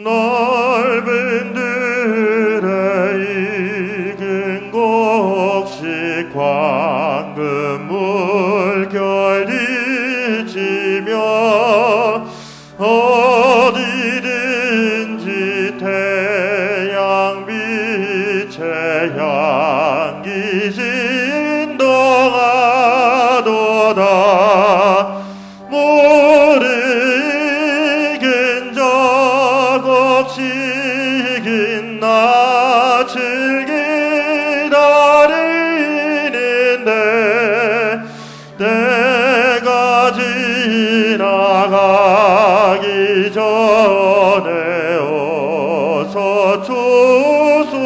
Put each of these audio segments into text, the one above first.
넓은 들에 익은 곡식 황금 물결이 지며 어디든지 태양 빛에 향기 진동하도다. 모르긴 저곡식인 낯을 기다리는데 때가 지나가기 전에 어서 조수하시다.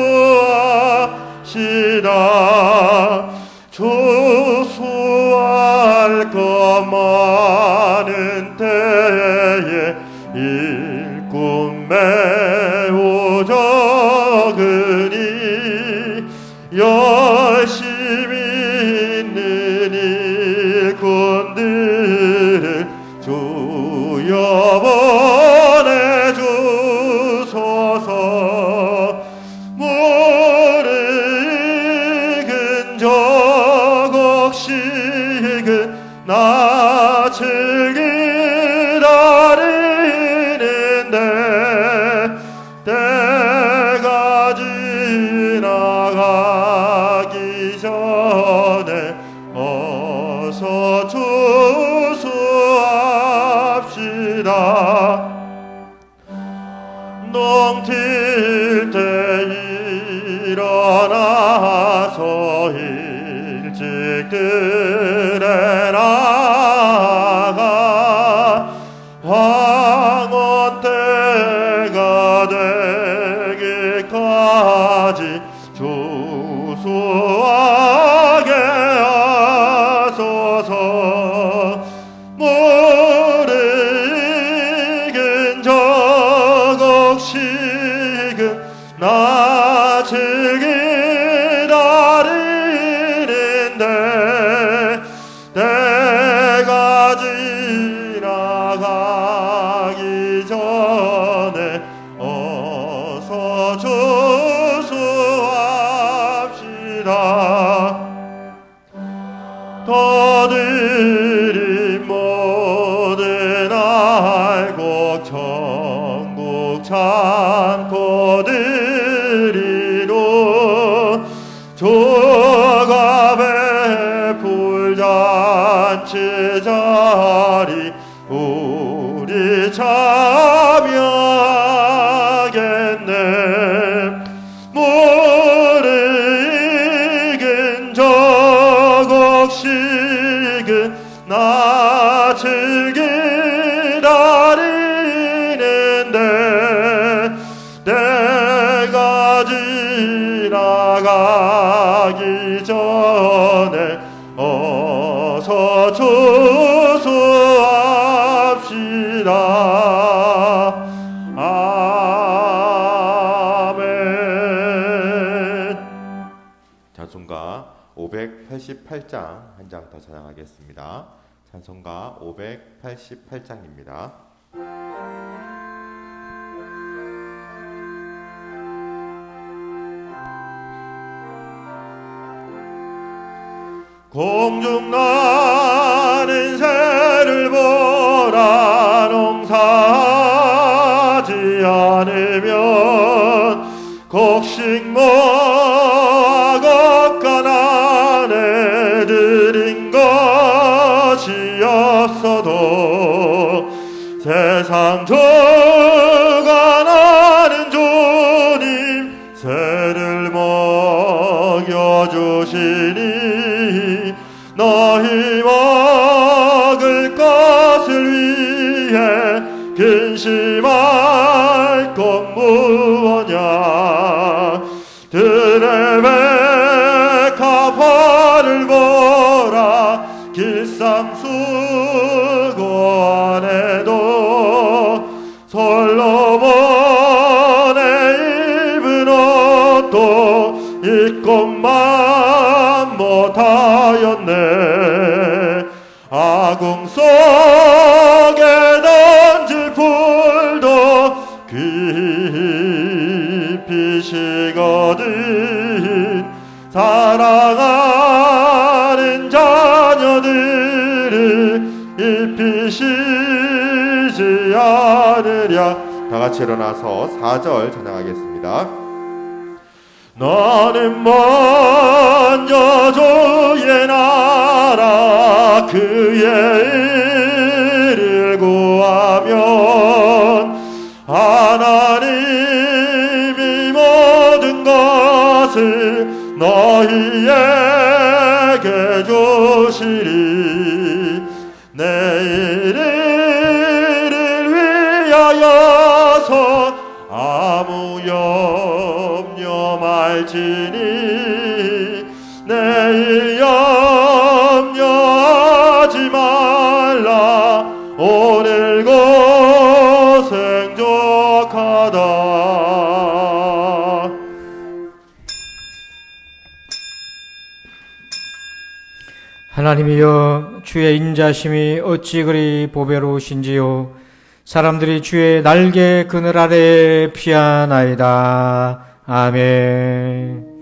조수할 것 많은 때에 일꾼 매우 적으니 열심히 있는 일꾼들을 주여 보내주소서. 모르긴 저곡식은 낯을 기다리는데 때가 지나가기 전에 어서 조수합시다. 농틀 때 일어나서 일찍 들에 나가 황혼 때가 되기까지 조수하게 하소서. 모르긴 저곡식은 낯을 기다리는데 때가 지나가기 전에 어서 조수합시다. 더들이 모든 알곡 천국 참고 드리로 조가 베풀 잔치 자리 우리 참여하겠네. 모르긴 저곡식은 낯을 기다리는데 때가 지나가기 전에 어서 조수합시다. 아멘. 찬송가 588장 한 장 더 찬양하겠습니다. 찬송가 588장입니다. 공중 나는 새를 보라. 농사하지 않으면 곡식 모아 걷가난에 들인 것이 없어도 세상 조가나는 주님 새를 먹여주시니 너희 먹을 것을 위해 근심할 것 무엇냐. 들의 백합화를 보라. 길쌈 수고 안 해도 솔로몬의 입은 옷도 입고만 못하였네. 아궁 속에 던질 풀도 귀 얻은 사랑하는 자녀들을 입히시지 않으랴. 다 같이 일어나서 4절 찬양하겠습니다. 나는 먼저 주의 나라 그의 의를 구하면 하나님이 모든 것을 너희에게 주시리. 내 일을 위하여서 아무 염려 말지니 내일 염려하지 말라. 오늘 고생 족하다. 하나님이여, 주의 인자심이 어찌 그리 보배로우신지요. 사람들이 주의 날개 그늘 아래에 피하나이다. 아멘.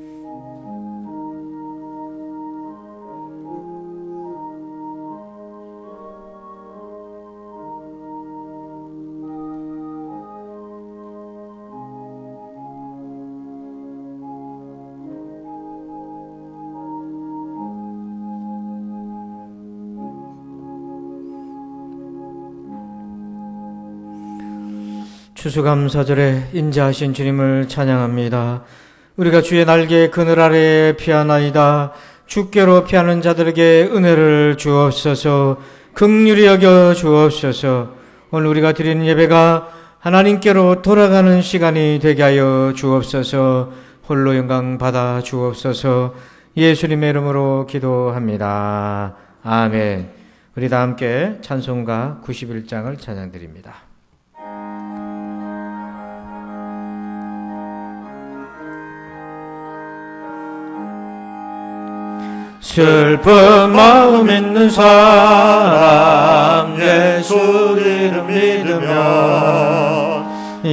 추수감사절에 인자하신 주님을 찬양합니다. 우리가 주의 날개 그늘 아래에 피하나이다. 주께로 피하는 자들에게 은혜를 주옵소서. 긍휼히 여겨 주옵소서. 오늘 우리가 드리는 예배가 하나님께로 돌아가는 시간이 되게 하여 주옵소서. 홀로 영광 받아 주옵소서. 예수님의 이름으로 기도합니다. 아멘. 우리 다 함께 찬송가 91장을 찬양드립니다. 슬픈 마음 있는 사람 예수 이름 믿으면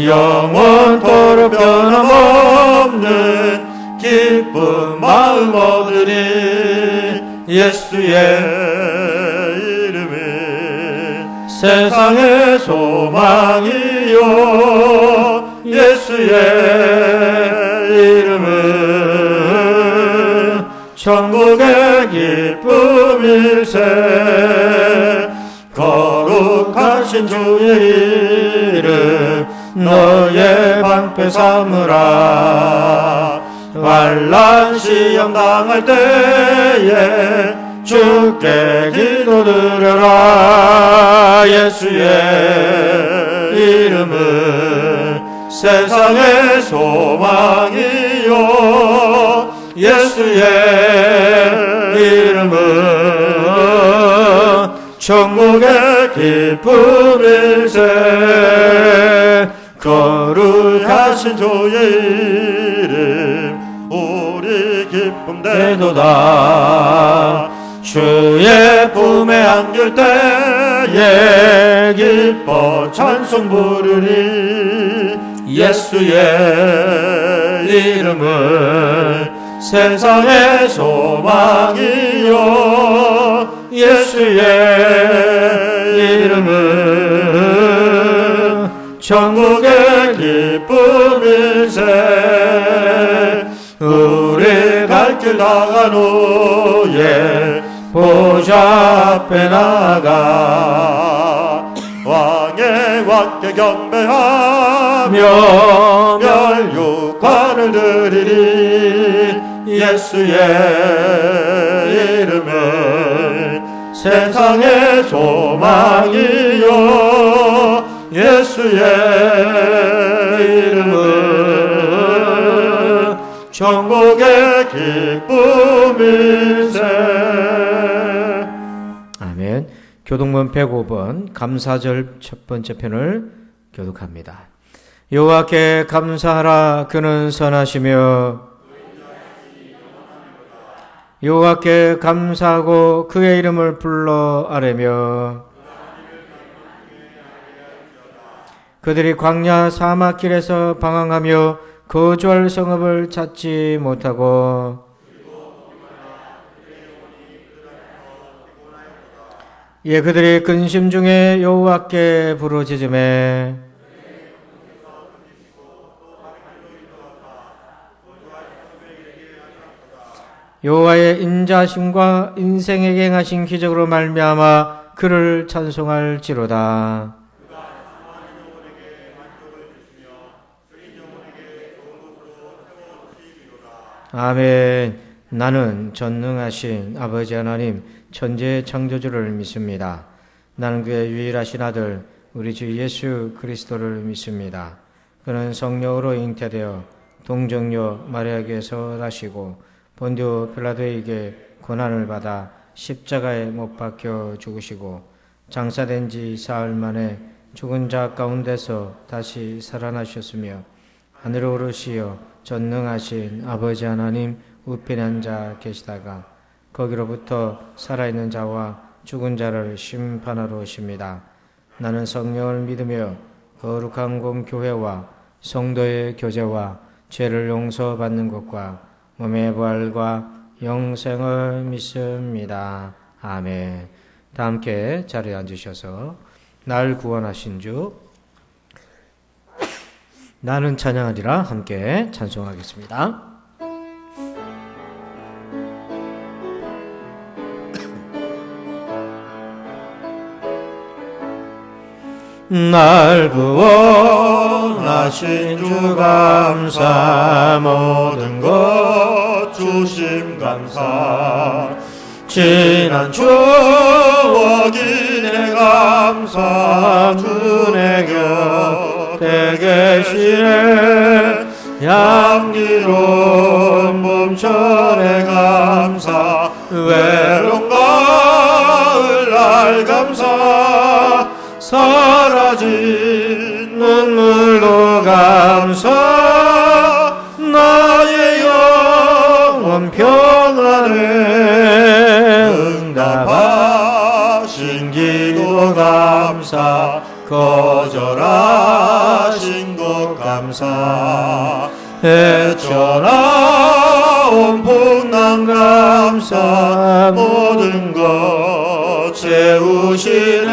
영원토록 변함없는 기쁜 마음 얻으리. 예수의 이름은 세상의 소망이요. 예수의 이름은 천국의 기쁨일세. 거룩하신 주의 이름 너의 방패 삼으라. 환난 시험 당할 때에 주께 기도드려라. 예수의 이름은 세상의 소망이요. 예수의 이름은 천국의 기쁨일세. 거룩하신 주의 이름 우리 기쁨 되도다. 주의 품에 안길 때에 기뻐 찬송 부르리. 예수의 이름은 세상의 소망이요. 예수의 이름은 천국의 기쁨일세. 우리 갈 길 나간 후에 보좌 앞에 나가 왕의 왕께 경배하며 멸육관을 드리리. 예수의 이름은 세상의 소망이요. 예수의 이름은 천국의 기쁨일세. 아멘. 교동문 105번 감사절 첫 번째 편을 교독합니다. 여호와께 감사하라. 그는 선하시며 여호와께 감사하고 그의 이름을 불러 아뢰며 그들이 광야 사막길에서 방황하며 거주할 성읍을 찾지 못하고 그들이 근심 중에 여호와께 부르짖음에 여호와의 인자심과 인생에게 행하신 기적으로 말미암아 그를 찬송할지로다. 아멘. 나는 전능하신 아버지 하나님 천지의 창조주를 믿습니다. 나는 그의 유일하신 아들 우리 주 예수 그리스도를 믿습니다. 그는 성령으로 잉태되어 동정녀 마리아에게서 나시고 본디오 빌라도에게 고난을 받아 십자가에 못 박혀 죽으시고 장사된 지 사흘 만에 죽은 자 가운데서 다시 살아나셨으며 하늘에 오르시어 전능하신 아버지 하나님 우편에 앉아 계시다가 거기로부터 살아있는 자와 죽은 자를 심판하러 오십니다. 나는 성령을 믿으며 거룩한 공교회와 성도의 교제와 죄를 용서받는 것과 몸의 부활과 영생을 믿습니다. 아멘. 다 함께 자리에 앉으셔서 날 구원하신 주 나는 찬양하리라 함께 찬송하겠습니다. 날 구원하신 주 감사 모든 것 주심 감사 지난 추억이 내 감사 주내 곁에 계시네 양기로운 봄철의 감사 외로운 가을 날 감사 사라진 눈물로 감사 나의 영혼 평안에 응답하신 기도 감사 거절하신 것 감사 헤쳐나온 풍랑 감사 모든 것 채우시네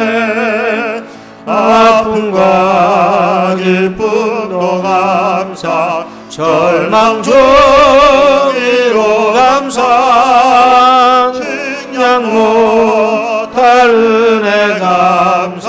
아픔과 기쁨도 감사 절망 중이로 감사 증량 못할 은혜 감사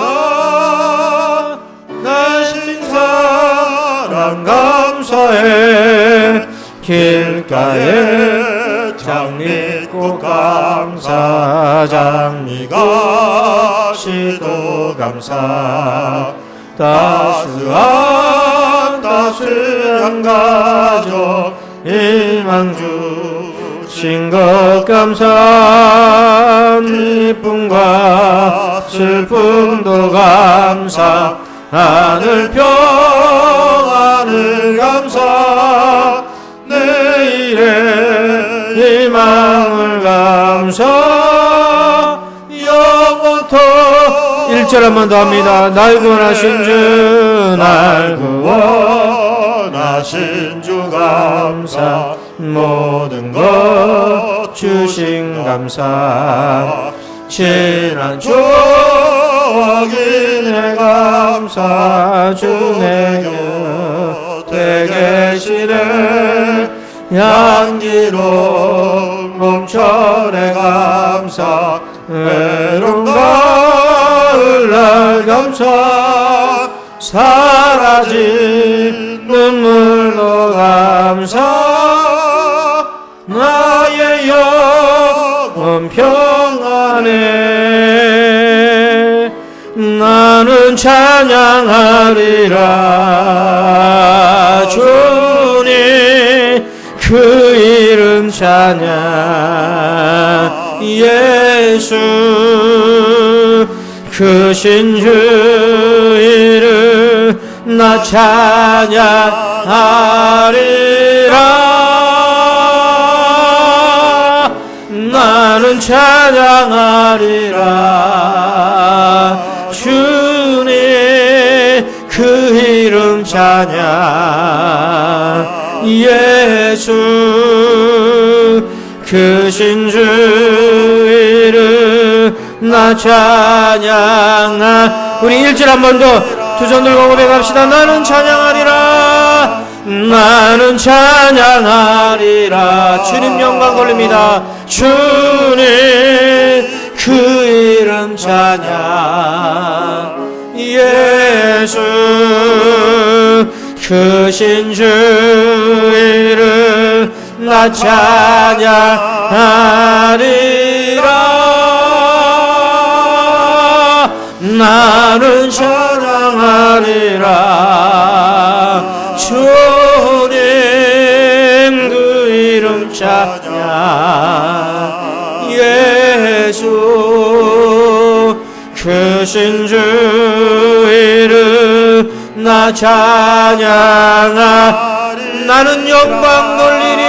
나신 사랑 감사해 길가에 장미꽃 감사 장미가 시도 감사 따스한 가족 일망 주신 것 감사 기쁨과 슬픔도 감사 하늘 평안을 감사 내일의 희망을 감사 영원토록 1절 한 번 더 합니다. 날 구원하신 주 날 구원하신 주 감사 모든 것 주신 감사 지난 추억이 내 감사 주 내 곁에 계시네 양지로운 봄철의 감사 외로운 가을날 감사 사라진 눈물로 감사 나의 영혼 평안에 나는 찬양하리라 주님 그 이름 찬양 예수 크신 주 이름 나 찬양하리라 나는 찬양하리라 주님 그 이름 찬양 예수 크신 주 이름 나 찬양하. 우리 1절 한 번 더 두 손 들고 고백합시다. 나는 찬양하리라. 나는 찬양하리라. 주님 영광 돌립니다. 주님 그 이름 찬양. 예수 크신 주 이름 나 찬양하리라. 나는 찬양하리라. 주님 그 이름 찬양. 예수 크신 주 이름 나 찬양하. 나는 영광 돌리리.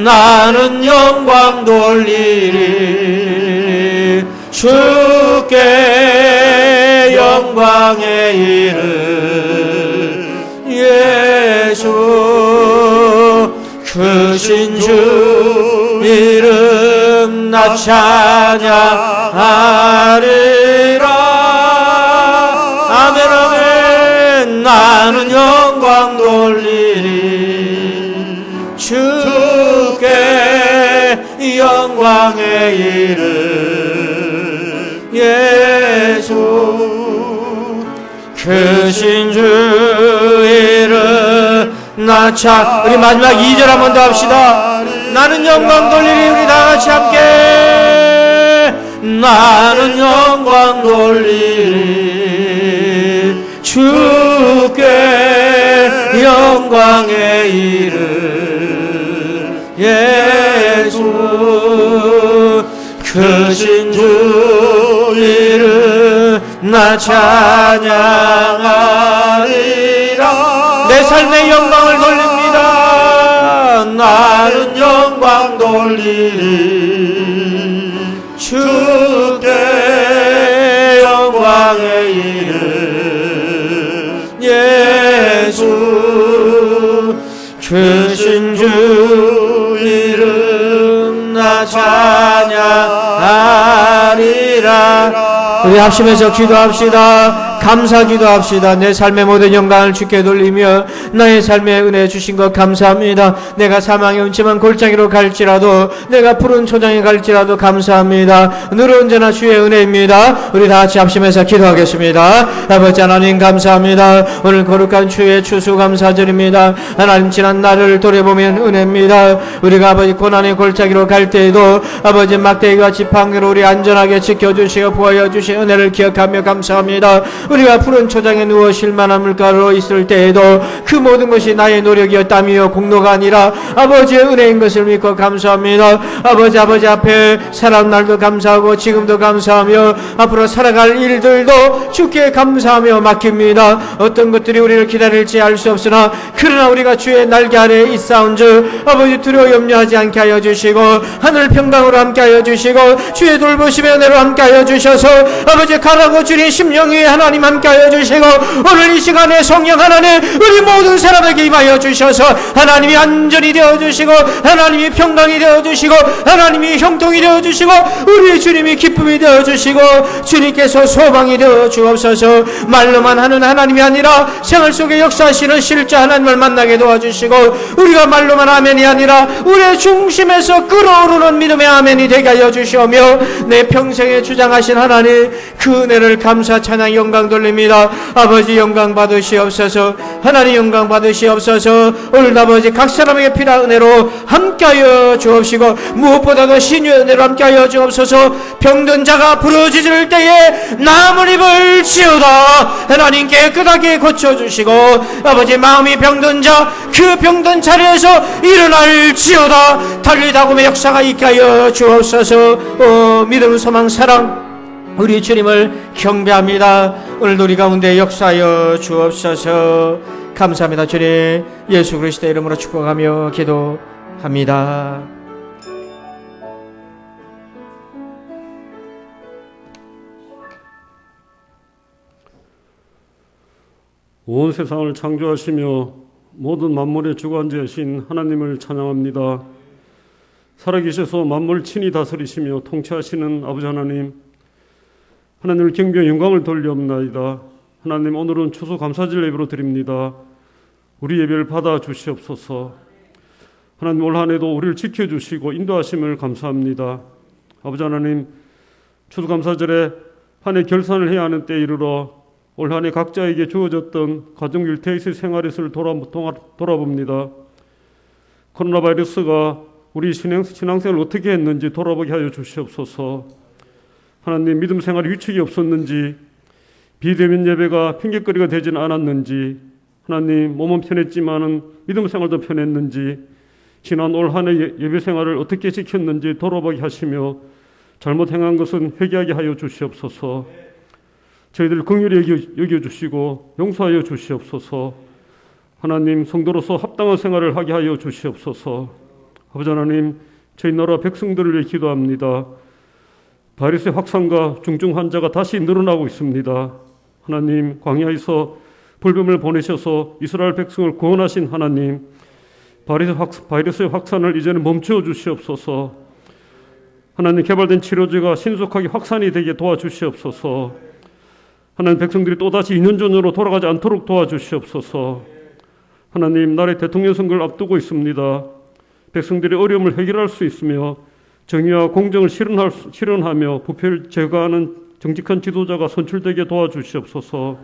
나는 영광 돌리리. 주께 영광의 이름. 예수 크신 주 이름 나 찬양하리라. 아멘 아멘. 나는 영광 돌리리. 주께 영광의 이름. 예수 크신 주 이름 나 찬. 우리 마지막 2절 한 번 더 합시다. 나는 영광 돌리리. 우리 다 같이 함께. 나는 영광 돌리리. 주께 영광의 이름. 예수 크신 주 이름 나 찬양하리라. 내 삶의 영광을 돌립니다. 나는 영광 돌리리. 주께 영광의 이름. 예수 크신 주 이름 나 찬양하리라. 우리 합심해서 기도합시다. 감사 기도합시다. 내 삶의 모든 영광을 주께 돌리며 나의 삶에 은혜 주신 것 감사합니다. 내가 사망의 음침한 골짜기로 갈지라도, 내가 푸른 초장에 갈지라도 감사합니다. 늘 언제나 주의 은혜입니다. 우리 다 같이 합심해서 기도하겠습니다. 아버지 하나님 감사합니다. 오늘 거룩한 주의 추수감사절입니다. 하나님 지난 날을 돌아보면 은혜입니다. 우리가 아버지 고난의 골짜기로 갈 때에도 아버지 막대기와 지팡이로 우리 안전하게 지켜주시고 보호하여 주신 은혜를 기억하며 감사합니다. 우리가 푸른 초장에 누워 쉴만한 물가로 있을 때에도 그 모든 것이 나의 노력이여 땀이여 공로가 아니라 아버지의 은혜인 것을 믿고 감사합니다. 아버지 앞에 살아온 날도 감사하고 지금도 감사하며 앞으로 살아갈 일들도 주께 감사하며 맡깁니다. 어떤 것들이 우리를 기다릴지 알 수 없으나 그러나 우리가 주의 날개 아래에 있사온즉 아버지 두려워 염려하지 않게 하여 주시고 하늘 평강으로 함께 하여 주시고 주의 돌보심의 은혜로 함께 하여 주셔서 아버지 가라고 주님 심령이 하나님 함께 하여 주시고 오늘 이 시간에 성령 하나님 우리 모든 사람에게 임하여 주셔서 하나님이 안전이 되어 주시고 하나님이 평강이 되어 주시고 하나님이 형통이 되어 주시고 우리 주님이 기쁨이 되어 주시고 주님께서 소망이 되어 주옵소서. 말로만 하는 하나님이 아니라 생활 속에 역사하시는 실제 하나님을 만나게 도와주시고 우리가 말로만 아멘이 아니라 우리의 중심에서 끓어오르는 믿음의 아멘이 되게 하여 주시오며 내 평생에 주장하신 하나님 그 은혜를 감사 찬양 영광 돌립니다. 아버지 영광 받으시옵소서. 하나님 영광 받으시옵소서. 오늘 아버지 각 사람에게 필요한 은혜로 함께하여 주옵시고 무엇보다도 신유의 은혜로 함께하여 주옵소서. 병든 자가 부르짖을 때에 나음을 입을지어다. 하나님 깨끗하게 고쳐주시고 아버지 마음이 병든 자 그 병든 자리에서 일어날지어다. 달리다곰의 역사가 있게 하여 주옵소서. 믿음 소망 사랑 우리 주님을 경배합니다. 오늘도 우리 가운데 역사하여 주옵소서. 감사합니다. 주님 예수 그리스도의 이름으로 축복하며 기도합니다. 온 세상을 창조하시며 모든 만물의 주관자이신 하나님을 찬양합니다. 살아계셔서 만물 친히 다스리시며 통치하시는 아버지 하나님, 하나님을 경배와 영광을 돌려옵나이다. 하나님, 오늘은 추수감사절 예배로 드립니다. 우리 예배를 받아 주시옵소서. 하나님, 올 한 해도 우리를 지켜주시고 인도하심을 감사합니다. 아버지 하나님, 추수감사절에 한 해 결산을 해야 하는 때에 이르러 올 한 해 각자에게 주어졌던 가정 일대에서의 생활에서 돌아봅니다. 코로나 바이러스가 우리 신앙생활을 어떻게 했는지 돌아보게 하여 주시옵소서. 하나님, 믿음 생활에 위축이 없었는지, 비대면 예배가 핑계거리가 되지는 않았는지, 하나님, 몸은 편했지만은 믿음 생활도 편했는지, 지난 올 한 해 예배 생활을 어떻게 지켰는지 돌아보게 하시며 잘못 행한 것은 회개하게 하여 주시옵소서. 저희들 긍휼히 여겨주시고 용서하여 주시옵소서. 하나님, 성도로서 합당한 생활을 하게 하여 주시옵소서. 아버지 하나님, 저희 나라 백성들을 위해 기도합니다. 바이러스의 확산과 중증 환자가 다시 늘어나고 있습니다. 하나님, 광야에서 불뱀을 보내셔서 이스라엘 백성을 구원하신 하나님, 바이러스의 확산을 이제는 멈춰 주시옵소서. 하나님, 개발된 치료제가 신속하게 확산이 되게 도와주시옵소서. 하나님, 백성들이 또다시 2년 전으로 돌아가지 않도록 도와주시옵소서. 하나님, 나라의 대통령 선거를 앞두고 있습니다. 백성들의 어려움을 해결할 수 있으며 정의와 공정을 실현하며 부패를 제거하는 정직한 지도자가 선출되게 도와주시옵소서.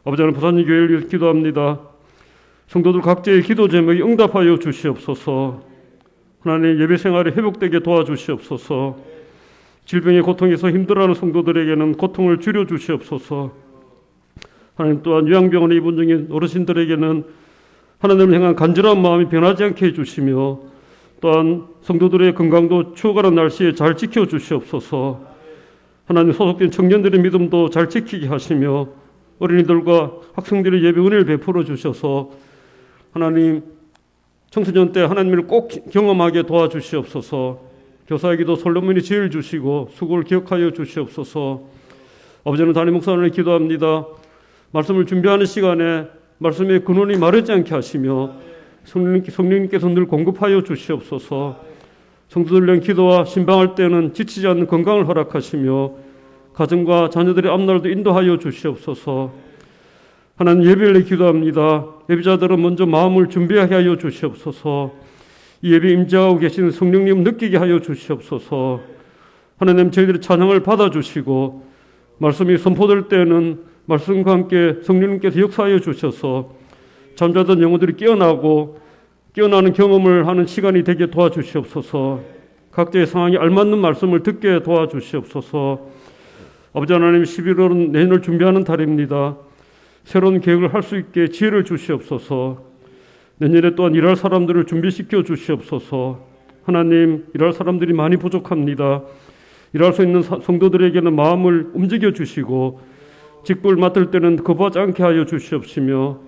아버지 하나님, 부산교회를 위해 기도합니다. 성도들 각자의 기도 제목에 응답하여 주시옵소서. 하나님, 예배 생활이 회복되게 도와주시옵소서. 질병의 고통에서 힘들어하는 성도들에게는 고통을 줄여주시옵소서. 하나님, 또한 요양병원에 입원 중인 어르신들에게는 하나님을 향한 간절한 마음이 변하지 않게 해주시며, 또한 성도들의 건강도 추워가는 날씨에 잘 지켜주시옵소서. 하나님, 소속된 청년들의 믿음도 잘 지키게 하시며 어린이들과 학생들의 예배 은혜를 베풀어 주셔서 하나님, 청소년 때 하나님을 꼭 경험하게 도와주시옵소서. 교사에게도 솔로몬이 지혜를 주시고 수고를 기억하여 주시옵소서. 아버지는 담임 목사님을 기도합니다. 말씀을 준비하는 시간에 말씀의 근원이 마르지 않게 하시며 성령님께서 늘 공급하여 주시옵소서. 성도들 위한 기도와 신방할 때는 지치지 않는 건강을 허락하시며 가정과 자녀들의 앞날도 인도하여 주시옵소서. 하나님, 예배를 기도합니다. 예배자들은 먼저 마음을 준비하게 하여 주시옵소서. 이 예배 임재하고 계시는 성령님 느끼게 하여 주시옵소서. 하나님, 저희들의 찬양을 받아주시고 말씀이 선포될 때는 말씀과 함께 성령님께서 역사하여 주셔서 잠자던 영혼들이 깨어나는 경험을 하는 시간이 되게 도와주시옵소서. 각자의 상황에 알맞는 말씀을 듣게 도와주시옵소서. 아버지 하나님, 11월은 내년을 준비하는 달입니다. 새로운 계획을 할 수 있게 지혜를 주시옵소서. 내년에 또한 일할 사람들을 준비시켜 주시옵소서. 하나님, 일할 사람들이 많이 부족합니다. 일할 수 있는 성도들에게는 마음을 움직여 주시고 직분을 맡을 때는 거부하지 않게 하여 주시옵시며,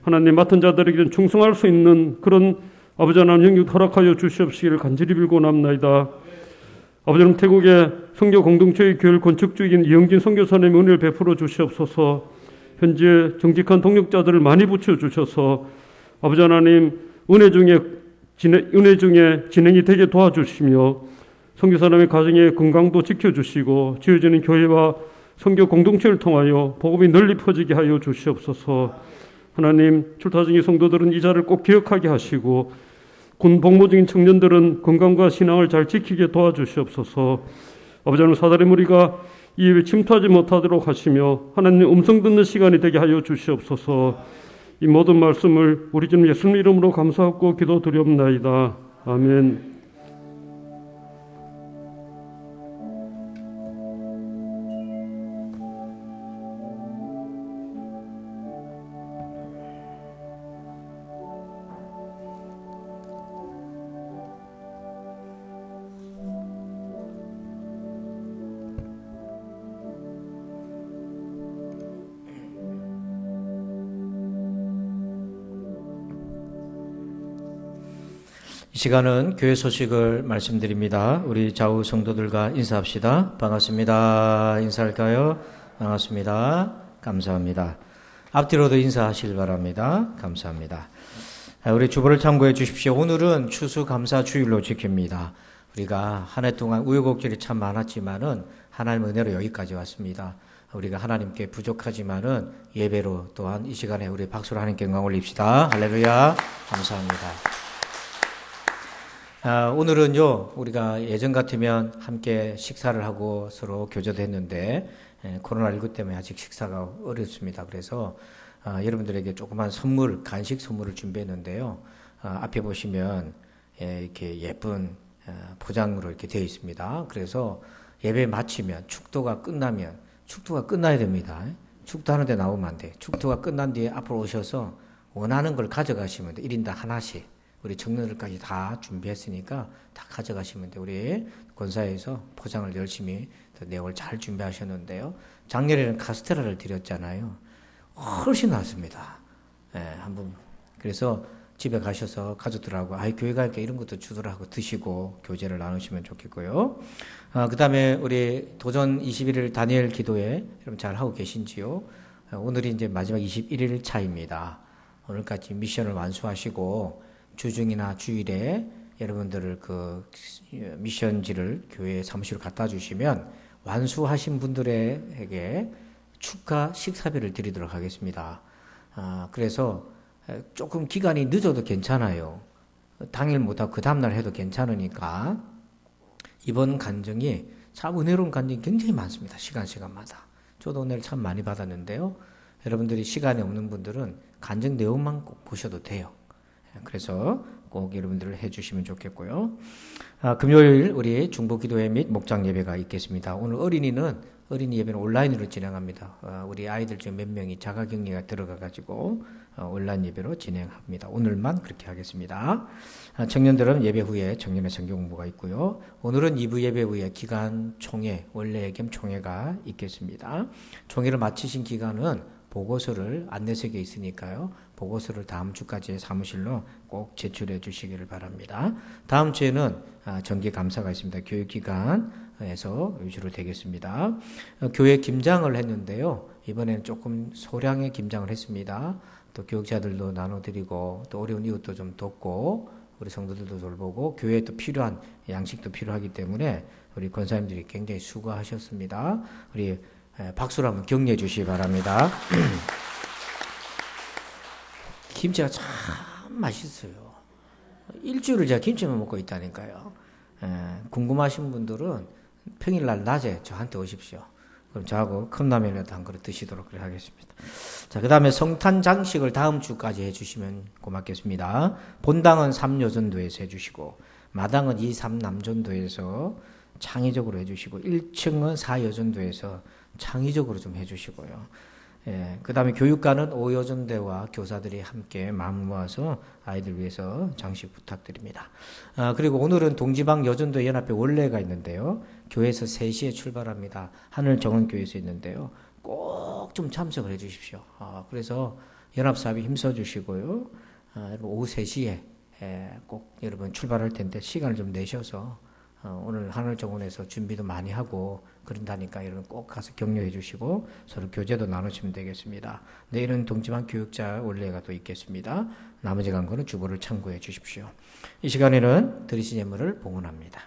하나님, 맡은 자들에게는 충성할 수 있는 그런 아버지 하나님 영육 허락하여 주시옵시기를 간절히 빌고남나이다. 아버지 하나님, 태국의 선교 공동체의 교회를 건축 중인 이영진 선교사님의 은혜를 베풀어 주시옵소서. 현재 정직한 동역자들을 많이 붙여주셔서 아버지 하나님, 은혜 중에 진행이 되게 도와주시며 선교사님의 가정의 건강도 지켜주시고 지어지는 교회와 선교 공동체를 통하여 복음이 널리 퍼지게 하여 주시옵소서. 하나님, 출타 중인 성도들은 이 자를 꼭 기억하게 하시고 군 복무 중인 청년들은 건강과 신앙을 잘 지키게 도와주시옵소서. 아버지 하나님, 사다리 무리가 이 예배 침투하지 못하도록 하시며 하나님의 음성 듣는 시간이 되게 하여 주시옵소서. 이 모든 말씀을 우리 주님 예수님 이름으로 감사하고 기도드리옵나이다. 아멘. 이 시간은 교회 소식을 말씀드립니다. 우리 좌우 성도들과 인사합시다. 반갑습니다. 인사할까요? 반갑습니다. 감사합니다. 앞뒤로도 인사하시길 바랍니다. 감사합니다. 우리 주보를 참고해 주십시오. 오늘은 추수감사주일로 지킵니다. 우리가 한 해 동안 우여곡절이 참 많았지만은 하나님 은혜로 여기까지 왔습니다. 우리가 하나님께 부족하지만은 예배로 또한 이 시간에 우리 박수로 하나님께 영광 올립시다. 할렐루야. 감사합니다. 오늘은요, 우리가 예전 같으면 함께 식사를 하고 서로 교제도 했는데, 코로나19 때문에 아직 식사가 어렵습니다. 그래서 여러분들에게 조그만 선물, 간식 선물을 준비했는데요. 앞에 보시면 이렇게 예쁜 포장으로 이렇게 되어 있습니다. 그래서 예배 마치면, 축도가 끝나야 됩니다. 축도하는데 나오면 안 돼. 축도가 끝난 뒤에 앞으로 오셔서 원하는 걸 가져가시면 돼. 1인당 하나씩. 우리 청년들까지 다 준비했으니까 다 가져가시면 돼. 우리 권사에서 포장을 열심히 내용을 잘 준비하셨는데요. 작년에는 카스테라를 드렸잖아요. 훨씬 낫습니다. 한번 그래서 집에 가셔서 가족들하고 교회 가니까 이런 것도 주더라고 드시고 교제를 나누시면 좋겠고요. 그 다음에 우리 도전 21일 다니엘 기도회 여러분 잘 하고 계신지요? 오늘이 이제 마지막 21일 차입니다. 오늘까지 미션을 완수하시고 주중이나 주일에 여러분들을 그 미션지를 교회 사무실로 갖다 주시면 완수하신 분들에게 축하 식사비를 드리도록 하겠습니다. 그래서 조금 기간이 늦어도 괜찮아요. 당일 못하고 그 다음날 해도 괜찮으니까 이번 간증이 참 은혜로운 간증이 굉장히 많습니다. 시간마다. 저도 오늘 참 많이 받았는데요. 여러분들이 시간이 없는 분들은 간증 내용만 꼭 보셔도 돼요. 그래서 꼭 여러분들을 해주시면 좋겠고요. 금요일 우리 중보기도회 및 목장 예배가 있겠습니다. 오늘 어린이 예배는 온라인으로 진행합니다. 우리 아이들 중 몇 명이 자가격리가 들어가가지고 온라인 예배로 진행합니다. 오늘만 그렇게 하겠습니다. 청년들은 예배 후에 청년의 성경 공부가 있고요. 오늘은 2부 예배 후에 기간 총회, 원래 겸 총회가 있겠습니다. 총회를 마치신 기간은 보고서를 안내석에 있으니까요. 보고서를 다음 주까지 사무실로 꼭 제출해 주시기를 바랍니다. 다음 주에는 정기 감사가 있습니다. 교육기관에서 위주로 되겠습니다. 교회 김장을 했는데요. 이번에는 조금 소량의 김장을 했습니다. 또 교육자들도 나눠드리고 또 어려운 이웃도 좀 돕고 우리 성도들도 돌보고 교회에 또 필요한 양식도 필요하기 때문에 우리 권사님들이 굉장히 수고하셨습니다. 우리 박수로 한번 격려해 주시기 바랍니다. 김치가 참 맛있어요. 일주일을 제가 김치만 먹고 있다니까요. 궁금하신 분들은 평일날 낮에 저한테 오십시오. 그럼 저하고 컵라면이라도 한 그릇 드시도록 하겠습니다. 자, 그 다음에 성탄 장식을 다음 주까지 해주시면 고맙겠습니다. 본당은 3여전도에서 해주시고 마당은 2, 3남전도에서 창의적으로 해주시고 1층은 4여전도에서 창의적으로 좀 해주시고요. 그 다음에 교육과는 5여전대와 교사들이 함께 마음 모아서 아이들 위해서 장식 부탁드립니다. 그리고 오늘은 동지방 여전도 연합회 원래가 있는데요. 교회에서 3시에 출발합니다. 하늘정원교회에서 있는데요. 꼭 좀 참석을 해 주십시오. 그래서 연합사업에 힘써 주시고요. 오후 3시에 꼭 여러분 출발할 텐데 시간을 좀 내셔서 오늘 하늘정원에서 준비도 많이 하고 그런다니까 여러분 꼭 가서 격려해 주시고 서로 교제도 나누시면 되겠습니다. 내일은 동지방 교육자 원래가 또 있겠습니다. 나머지 강구는 주보를 참고해 주십시오. 이 시간에는 드리신 예물을 봉헌합니다.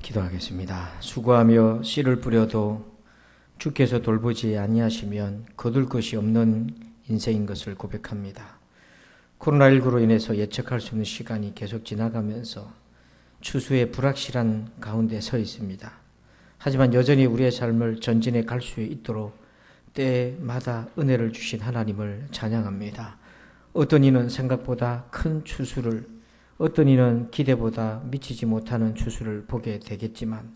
기도하겠습니다. 수고하며 씨를 뿌려도 주께서 돌보지 아니하시면 거둘 것이 없는 인생인 것을 고백합니다. 코로나19로 인해서 예측할 수 없는 시간이 계속 지나가면서 추수의 불확실한 가운데 서 있습니다. 하지만 여전히 우리의 삶을 전진해 갈 수 있도록 때마다 은혜를 주신 하나님을 찬양합니다. 어떤 이는 생각보다 큰 추수를, 어떤 이는 기대보다 미치지 못하는 추수를 보게 되겠지만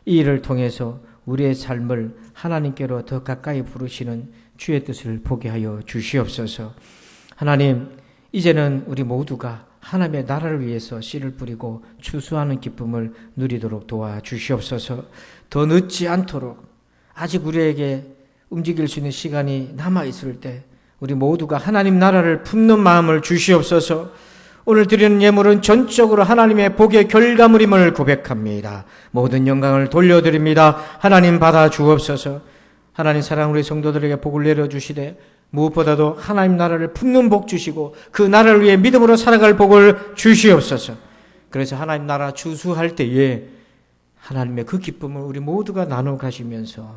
이 일을 통해서 우리의 삶을 하나님께로 더 가까이 부르시는 주의 뜻을 보게 하여 주시옵소서. 하나님, 이제는 우리 모두가 하나님의 나라를 위해서 씨를 뿌리고 추수하는 기쁨을 누리도록 도와주시옵소서. 더 늦지 않도록 아직 우리에게 움직일 수 있는 시간이 남아있을 때 우리 모두가 하나님 나라를 품는 마음을 주시옵소서. 오늘 드리는 예물은 전적으로 하나님의 복의 결과물임을 고백합니다. 모든 영광을 돌려드립니다. 하나님 받아 주옵소서. 하나님 사랑 우리 성도들에게 복을 내려주시되 무엇보다도 하나님 나라를 품는 복 주시고 그 나라를 위해 믿음으로 살아갈 복을 주시옵소서. 그래서 하나님 나라 추수할 때에 하나님의 그 기쁨을 우리 모두가 나눠 가시면서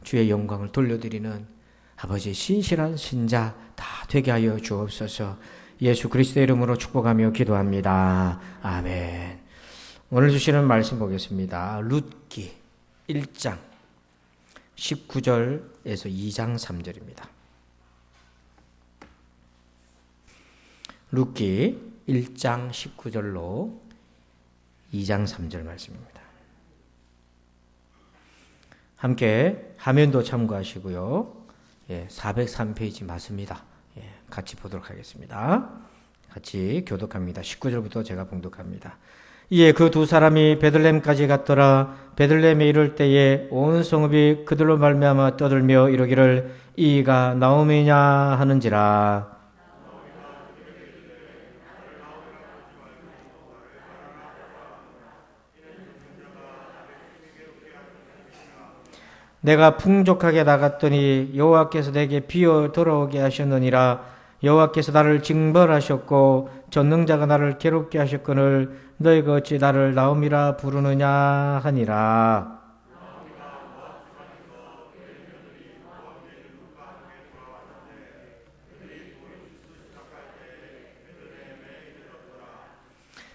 주의 영광을 돌려드리는 아버지의 신실한 신자 다 되게 하여 주옵소서. 예수 그리스도의 이름으로 축복하며 기도합니다. 아멘. 오늘 주시는 말씀 보겠습니다. 룻기 1장 19절에서 2장 3절입니다. 룻기 1장 19절로 2장 3절 말씀입니다. 함께 화면도 참고하시고요. 403페이지 맞습니다. 같이 보도록 하겠습니다. 같이 교독합니다. 19절부터 제가 봉독합니다. 이에 그 두 사람이 베들레헴까지 갔더라. 베들레헴에 이를 때에 온 성읍이 그들로 말미암아 떠들며 이르기를 이가 나오미냐 하는지라. 내가 풍족하게 나갔더니 여호와께서 내게 비어 돌아오게 하셨느니라. 여호와께서 나를 징벌하셨고 전능자가 나를 괴롭게 하셨거늘 너희가 어찌 나를 나옴이라 부르느냐 하니라.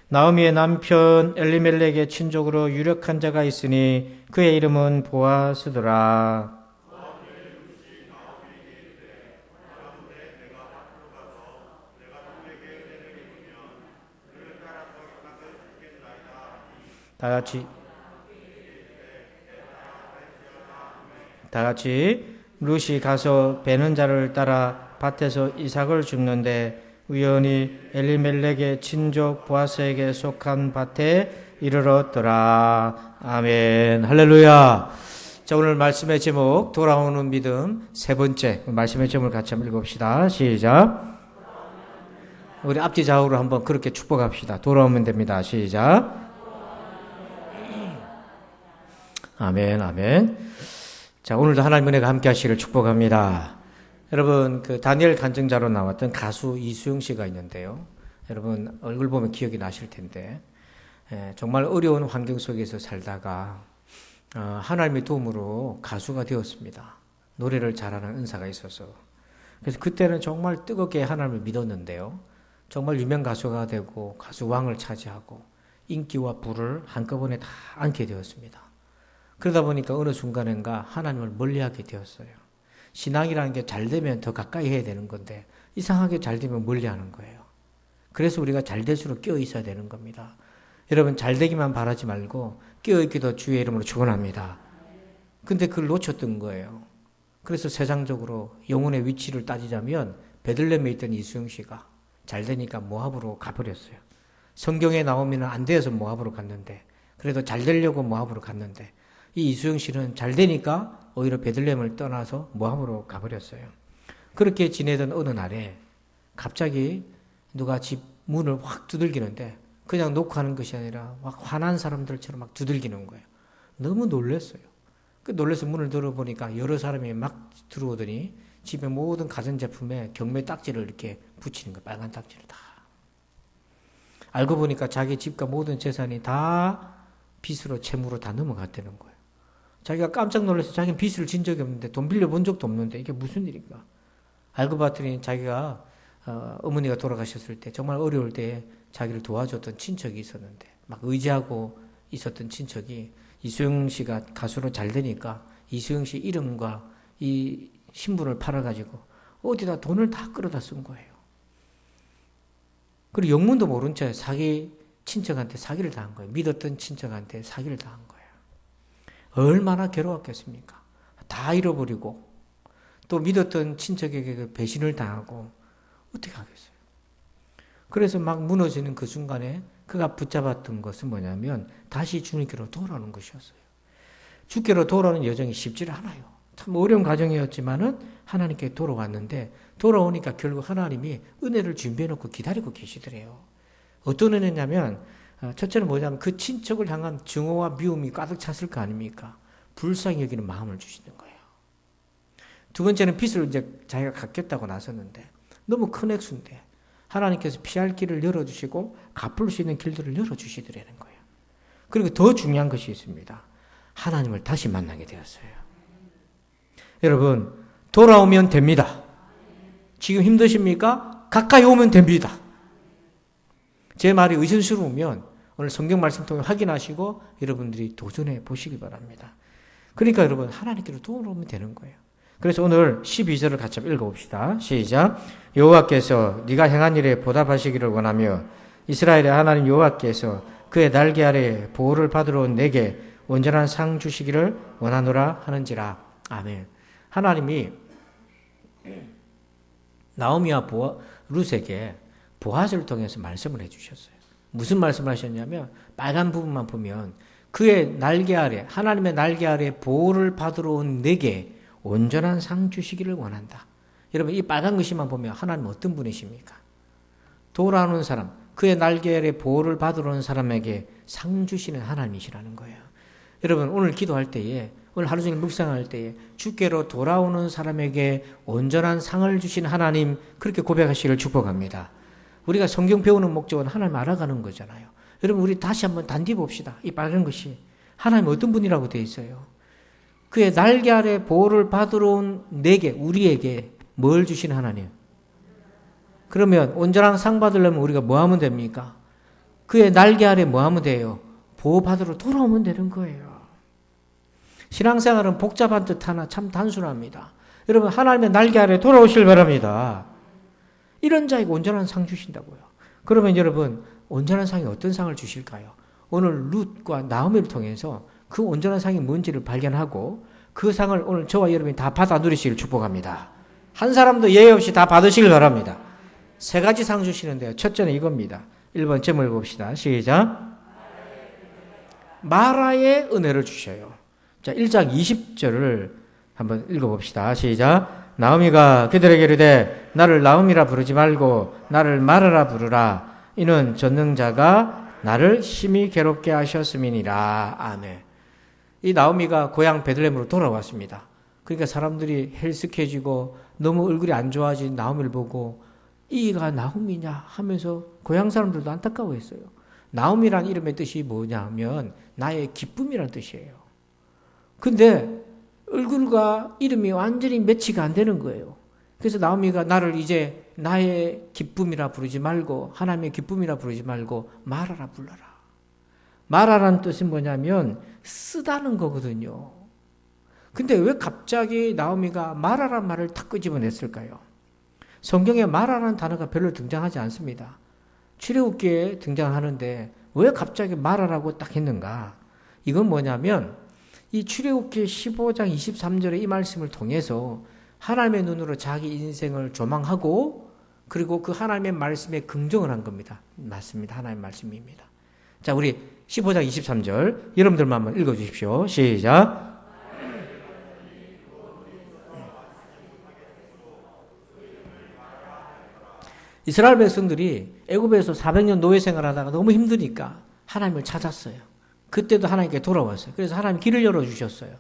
나오미의 남편 엘리멜렉의 친족으로 유력한 자가 있으니 그의 이름은 보아스더라. 다 같이 룻이 가서 베는 자를 따라 밭에서 이삭을 줍는데 우연히 엘리멜렉의 친족 보아스에게 속한 밭에 이르렀더라. 아멘. 할렐루야. 자, 오늘 말씀의 제목 돌아오는 믿음 세 번째 말씀의 제목을 같이 한번 읽어봅시다. 시작. 우리 앞뒤 좌우로 한번 그렇게 축복합시다. 돌아오면 됩니다. 시작. 아멘, 아멘. 자, 오늘도 하나님 은혜가 함께 하시기를 축복합니다. 여러분, 그 다니엘 간증자로 나왔던 가수 이수영 씨가 있는데요. 여러분, 얼굴 보면 기억이 나실 텐데, 정말 어려운 환경 속에서 살다가, 하나님의 도움으로 가수가 되었습니다. 노래를 잘하는 은사가 있어서. 그래서 그때는 정말 뜨겁게 하나님을 믿었는데요. 정말 유명 가수가 되고, 가수 왕을 차지하고, 인기와 부를 한꺼번에 다 안게 되었습니다. 그러다 보니까 어느 순간인가 하나님을 멀리하게 되었어요. 신앙이라는 게 잘 되면 더 가까이 해야 되는 건데 이상하게 잘 되면 멀리하는 거예요. 그래서 우리가 잘 될수록 끼어 있어야 되는 겁니다. 여러분 잘 되기만 바라지 말고 끼어 있기도 주의 이름으로 축원합니다. 근데 그걸 놓쳤던 거예요. 그래서 세상적으로 영혼의 위치를 따지자면 베들레헴에 있던 이수영 씨가 잘 되니까 모압으로 가버렸어요. 성경에 나오면 안 돼서 모압으로 갔는데 그래도 잘 되려고 모압으로 갔는데 이 이수영 씨는 잘 되니까 오히려 베들레헴을 떠나서 모압으로 가버렸어요. 그렇게 지내던 어느 날에 갑자기 누가 집 문을 확 두들기는데 그냥 놓고 하는 것이 아니라 막 화난 사람들처럼 막 두들기는 거예요. 너무 놀랐어요. 그 놀라서 문을 열어보니까 여러 사람이 막 들어오더니 집에 모든 가전제품에 경매 딱지를 이렇게 붙이는 거예요. 빨간 딱지를 다. 알고 보니까 자기 집과 모든 재산이 다 빚으로 채무로 다 넘어갔다는 거예요. 자기가 깜짝 놀라서 자기는 빚을 진 적이 없는데 돈 빌려본 적도 없는데 이게 무슨 일인가. 알고 봤더니 자기가 어머니가 돌아가셨을 때 정말 어려울 때 자기를 도와줬던 친척이 있었는데 막 의지하고 있었던 친척이 이수영 씨가 가수로 잘 되니까 이수영 씨 이름과 이 신분을 팔아가지고 어디다 돈을 다 끌어다 쓴 거예요. 그리고 영문도 모른 채 친척한테 사기를 당한 거예요. 믿었던 친척한테 사기를 당한 거예요. 얼마나 괴로웠겠습니까? 다 잃어버리고 또 믿었던 친척에게 배신을 당하고 어떻게 하겠어요? 그래서 막 무너지는 그 순간에 그가 붙잡았던 것은 뭐냐면 다시 주님께로 돌아오는 것이었어요. 주께로 돌아오는 여정이 쉽지를 않아요. 참 어려운 과정이었지만은 하나님께 돌아왔는데 돌아오니까 결국 하나님이 은혜를 준비해놓고 기다리고 계시더래요. 어떤 은혜냐면 첫째는 뭐냐면 그 친척을 향한 증오와 미움이 가득 찼을 거 아닙니까? 불쌍히 여기는 마음을 주시는 거예요. 두 번째는 빚을 이제 자기가 갚겠다고 나섰는데 너무 큰 액수인데 하나님께서 피할 길을 열어주시고 갚을 수 있는 길들을 열어주시더라는 거예요. 그리고 더 중요한 것이 있습니다. 하나님을 다시 만나게 되었어요. 여러분, 돌아오면 됩니다. 지금 힘드십니까? 가까이 오면 됩니다. 제 말이 의심스러우면 오늘 성경 말씀 통해 확인하시고 여러분들이 도전해 보시기 바랍니다. 그러니까 여러분, 하나님께로 돌아오면 되는 거예요. 그래서 오늘 12절을 같이 읽어봅시다. 시작. 여호와께서 네가 행한 일에 보답하시기를 원하며 이스라엘의 하나님 여호와께서 그의 날개 아래 보호를 받으러 온 내게 온전한 상 주시기를 원하노라 하는지라. 아멘. 하나님이 나오미와 룻에게 보아스를 통해서 말씀을 해주셨어요. 무슨 말씀을 하셨냐면 빨간 부분만 보면 그의 날개 아래, 하나님의 날개 아래 보호를 받으러 온 내게 온전한 상 주시기를 원한다. 여러분, 이 빨간 글씨만 보면 하나님 어떤 분이십니까? 돌아오는 사람, 그의 날개 아래 보호를 받으러 온 사람에게 상 주시는 하나님이시라는 거예요. 여러분, 오늘 기도할 때에, 오늘 하루 종일 묵상할 때에 주께로 돌아오는 사람에게 온전한 상을 주신 하나님, 그렇게 고백하시기를 축복합니다. 우리가 성경 배우는 목적은 하나님 알아가는 거잖아요. 여러분, 우리 다시 한번 단디 봅시다. 이 빨간 것이 하나님 어떤 분이라고 되어 있어요? 그의 날개 아래 보호를 받으러 온 내게, 우리에게 뭘 주신 하나님? 그러면 온전한 상 받으려면 우리가 뭐 하면 됩니까? 그의 날개 아래 뭐 하면 돼요? 보호받으러 돌아오면 되는 거예요. 신앙생활은 복잡한 듯하나 참 단순합니다. 여러분, 하나님의 날개 아래 돌아오실 바랍니다. 이런 자에게 온전한 상 주신다고요. 그러면 여러분, 온전한 상이 어떤 상을 주실까요? 오늘 룻과 나오미를 통해서 그 온전한 상이 뭔지를 발견하고 그 상을 오늘 저와 여러분이 다 받아 누리시길 축복합니다. 한 사람도 예외 없이 다 받으시길 바랍니다. 세 가지 상 주시는데요. 첫째는 이겁니다. 1번 제목을 봅시다. 시작. 마라의 은혜를 주셔요. 자, 1장 20절을 한번 읽어봅시다. 시작. 나오미가 그들에게 이르되 나를 나오미라 부르지 말고 나를 마라라 부르라. 이는 전능자가 나를 심히 괴롭게 하셨음이니라. 아멘. 이 나오미가 고향 베들레헴으로 돌아왔습니다. 그러니까 사람들이 헬스케지고 너무 얼굴이 안 좋아진 나오미를 보고 이가 나오미냐 하면서 고향 사람들도 안타까워했어요. 나오미란 이름의 뜻이 뭐냐면 나의 기쁨이란 뜻이에요. 근데 얼굴과 이름이 완전히 매치가 안 되는 거예요. 그래서 나오미가 나를 이제 나의 기쁨이라 부르지 말고 하나님의 기쁨이라 부르지 말고 마라라 불러라. 마라라는 뜻은 뭐냐면 쓰다는 거거든요. 근데 왜 갑자기 나오미가 마라란 말을 탁 끄집어냈을까요? 성경에 마라라는 단어가 별로 등장하지 않습니다. 출애굽기에 등장하는데 왜 갑자기 마라라고 딱 했는가? 이건 뭐냐면 이 출애굽기 15장 23절의 이 말씀을 통해서 하나님의 눈으로 자기 인생을 조망하고 그리고 그 하나님의 말씀에 긍정을 한 겁니다. 맞습니다. 하나님의 말씀입니다. 자, 우리 15장 23절 여러분들만 한번 읽어주십시오. 시작. 이스라엘 백성들이 애굽에서 400년 노예 생활하다가 너무 힘드니까 하나님을 찾았어요. 그때도 하나님께 돌아왔어요. 그래서 하나님 길을 열어주셨어요.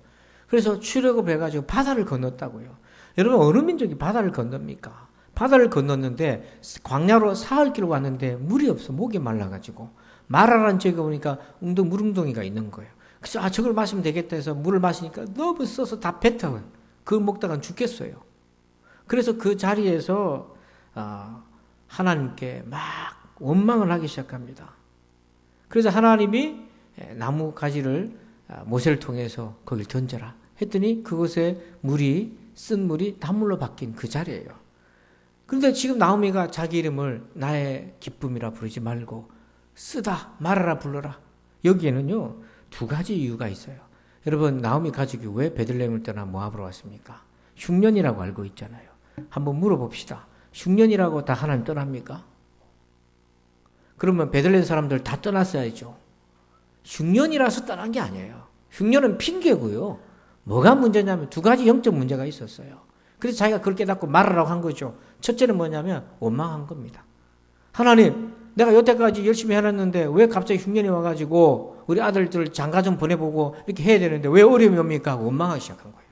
그래서 출애굽해가지고 바다를 건넜다고요. 여러분, 어느 민족이 바다를 건넙니까? 바다를 건넜는데 광야로 사흘 길 왔는데 물이 없어. 목이 말라가지고 마라라는 지역에 보니까 물웅덩이가 있는 거예요. 그래서 저걸 마시면 되겠다 해서 물을 마시니까 너무 써서 다 뱉어요. 그걸 먹다가 죽겠어요. 그래서 그 자리에서 하나님께 막 원망을 하기 시작합니다. 그래서 하나님이 나무 가지를 모세를 통해서 거길 던져라 했더니 그곳에 쓴 물이 단물로 바뀐 그 자리예요. 그런데 지금 나오미가 자기 이름을 나의 기쁨이라 부르지 말고 쓰다 말아라 불러라. 여기에는요 2가지 이유가 있어요. 여러분, 나오미 가족이 왜 베들레헴을 떠나 모압으로 왔습니까? 흉년이라고 알고 있잖아요. 한번 물어봅시다. 흉년이라고 다 하나님 떠납니까? 그러면 베들레헴 사람들 다 떠났어야죠. 흉년이라서 떠난 게 아니에요. 흉년은 핑계고요. 뭐가 문제냐면 두 가지 영적 문제가 있었어요. 그래서 자기가 그걸 깨닫고 말하라고 한 거죠. 첫째는 뭐냐면 원망한 겁니다. 하나님, 내가 여태까지 열심히 해놨는데 왜 갑자기 흉년이 와가지고 우리 아들들 장가 좀 보내보고 이렇게 해야 되는데 왜 어려움이 옵니까? 하고 원망하기 시작한 거예요.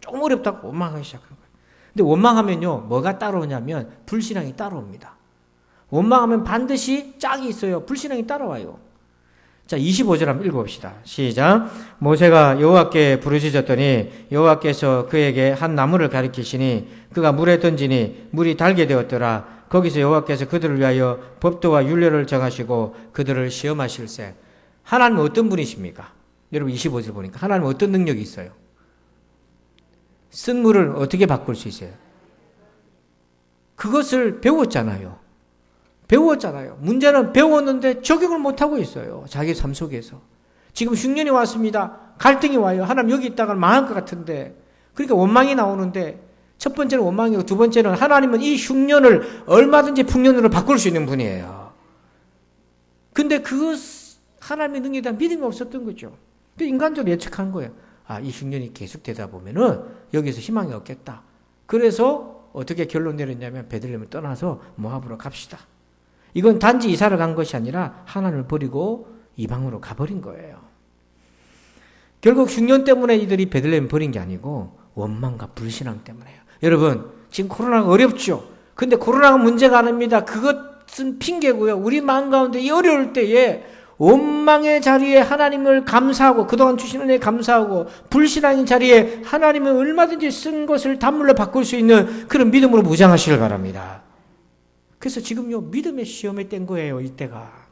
조금 어렵다고 원망하기 시작한 거예요. 근데 원망하면요, 뭐가 따라오냐면 불신앙이 따라옵니다. 원망하면 반드시 짝이 있어요. 불신앙이 따라와요. 자, 25절 한번 읽어봅시다. 시작. 모세가 여호와께 부르짖었더니 여호와께서 그에게 한 나무를 가리키시니 그가 물에 던지니 물이 달게 되었더라. 거기서 여호와께서 그들을 위하여 법도와 율례를 정하시고 그들을 시험하실세. 하나님은 어떤 분이십니까? 여러분 25절 보니까 하나님은 어떤 능력이 있어요? 쓴 물을 어떻게 바꿀 수 있어요? 그것을 배웠잖아요. 문제는 배웠는데 적용을 못하고 있어요. 자기 삶 속에서. 지금 흉년이 왔습니다. 갈등이 와요. 하나님 여기 있다가 망할 것 같은데. 그러니까 원망이 나오는데 첫 번째는 원망이고 두 번째는 하나님은 이 흉년을 얼마든지 풍년으로 바꿀 수 있는 분이에요. 근데 그것 하나님의 능력에 대한 믿음이 없었던 거죠. 인간적으로 예측한 거예요. 아, 이 흉년이 계속되다 보면은 여기서 희망이 없겠다. 그래서 어떻게 결론 내렸냐면 베들레헴을 떠나서 모압으로 갑시다. 이건 단지 이사를 간 것이 아니라 하나님을 버리고 이방으로 가버린 거예요. 결국 흉년 때문에 이들이 베들레헴을 버린 게 아니고 원망과 불신앙 때문에요. 여러분, 지금 코로나가 어렵죠? 근데 코로나가 문제가 아닙니다. 그것은 핑계고요. 우리 마음 가운데 이 어려울 때에 원망의 자리에 하나님을 감사하고 그동안 주신 은혜에 감사하고 불신앙의 자리에 하나님은 얼마든지 쓴 것을 단물로 바꿀 수 있는 그런 믿음으로 무장하시길 바랍니다. 그래서 지금요, 믿음의 시험에 뗀 거예요, 이때가.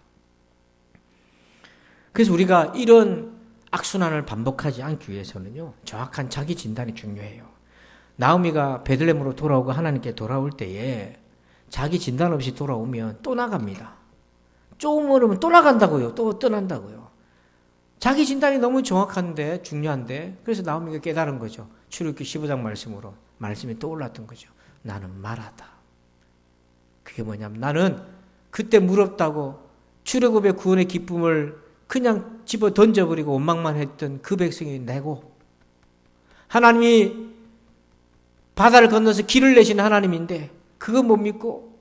그래서 우리가 이런 악순환을 반복하지 않기 위해서는요, 정확한 자기 진단이 중요해요. 나오미가 베들레헴으로 돌아오고 하나님께 돌아올 때에 자기 진단 없이 돌아오면 또 나갑니다. 조금 어려우면 또 나간다고요. 또 떠난다고요. 자기 진단이 너무 정확한데, 중요한데, 그래서 나오미가 깨달은 거죠. 출애굽기 15장 말씀으로. 말씀이 떠올랐던 거죠. 나는 말하다. 그게 뭐냐면 나는 그때 무럽다고 출애굽의 구원의 기쁨을 그냥 집어 던져버리고 원망만 했던 그 백성이 내고 하나님이 바다를 건너서 길을 내신 하나님인데 그거 못 믿고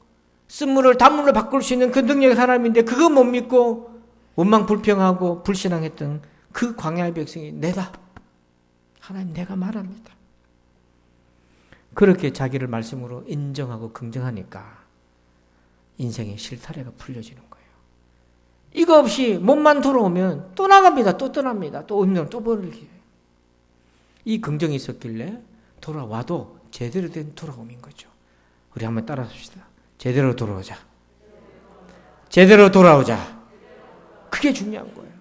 쓴물을 단물로 바꿀 수 있는 그 능력의 하나님인데 그거 못 믿고 원망 불평하고 불신앙했던 그 광야의 백성이 내다. 하나님 내가 말합니다. 그렇게 자기를 말씀으로 인정하고 긍정하니까 인생의 실타래가 풀려지는 거예요. 이거 없이 몸만 돌아오면 또 나갑니다. 또 떠납니다. 또 운명 또 버리게. 이 긍정이 있었길래 돌아와도 제대로 된 돌아옴인 거죠. 우리 한번 따라합시다. 제대로 돌아오자. 제대로 돌아오자. 그게 중요한 거예요.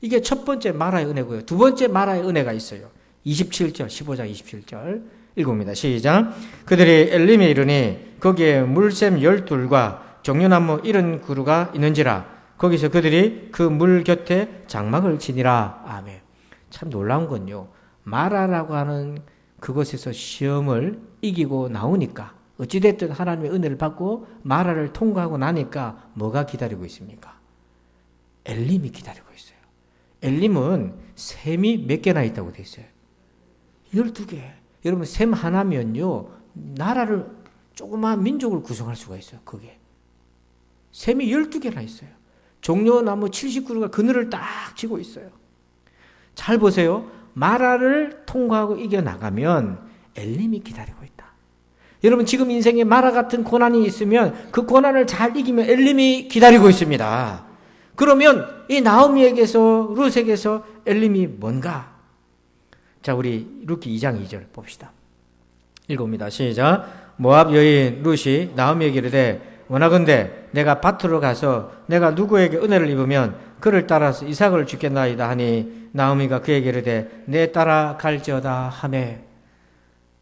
이게 첫 번째 마라의 은혜고요. 두 번째 마라의 은혜가 있어요. 27절, 15장 27절 읽어봅니다. 시작. 그들이 엘림에 이르니 거기에 물샘 12과 종려나무 70그루가 있는지라 거기서 그들이 그 물 곁에 장막을 치니라. 아멘. 참 놀라운 건요. 마라라고 하는 그것에서 시험을 이기고 나오니까 어찌됐든 하나님의 은혜를 받고 마라를 통과하고 나니까 뭐가 기다리고 있습니까? 엘림이 기다리고 있어요. 엘림은 샘이 몇 개나 있다고 돼 있어요? 12개. 여러분 샘 하나면요 나라를 조그마한 민족을 구성할 수가 있어요. 그게 샘이 12개나 있어요. 종려나무 70그루가 그늘을 딱 쥐고 있어요. 잘 보세요. 마라를 통과하고 이겨나가면 엘림이 기다리고 있다. 여러분 지금 인생에 마라 같은 고난이 있으면 그 고난을 잘 이기면 엘림이 기다리고 있습니다. 그러면 이 나오미에게서 룻에게서 엘림이 뭔가? 자, 우리 룻기 2장 2절 봅시다. 읽어봅니다. 시작. 모압 여인 룻이 나오미에게 이르되 원하건대 내가 밭으로 가서 내가 누구에게 은혜를 입으면 그를 따라서 이삭을 주겠나이다 하니 나오미가 그에게 이르되 내 따라 갈지어다 하매.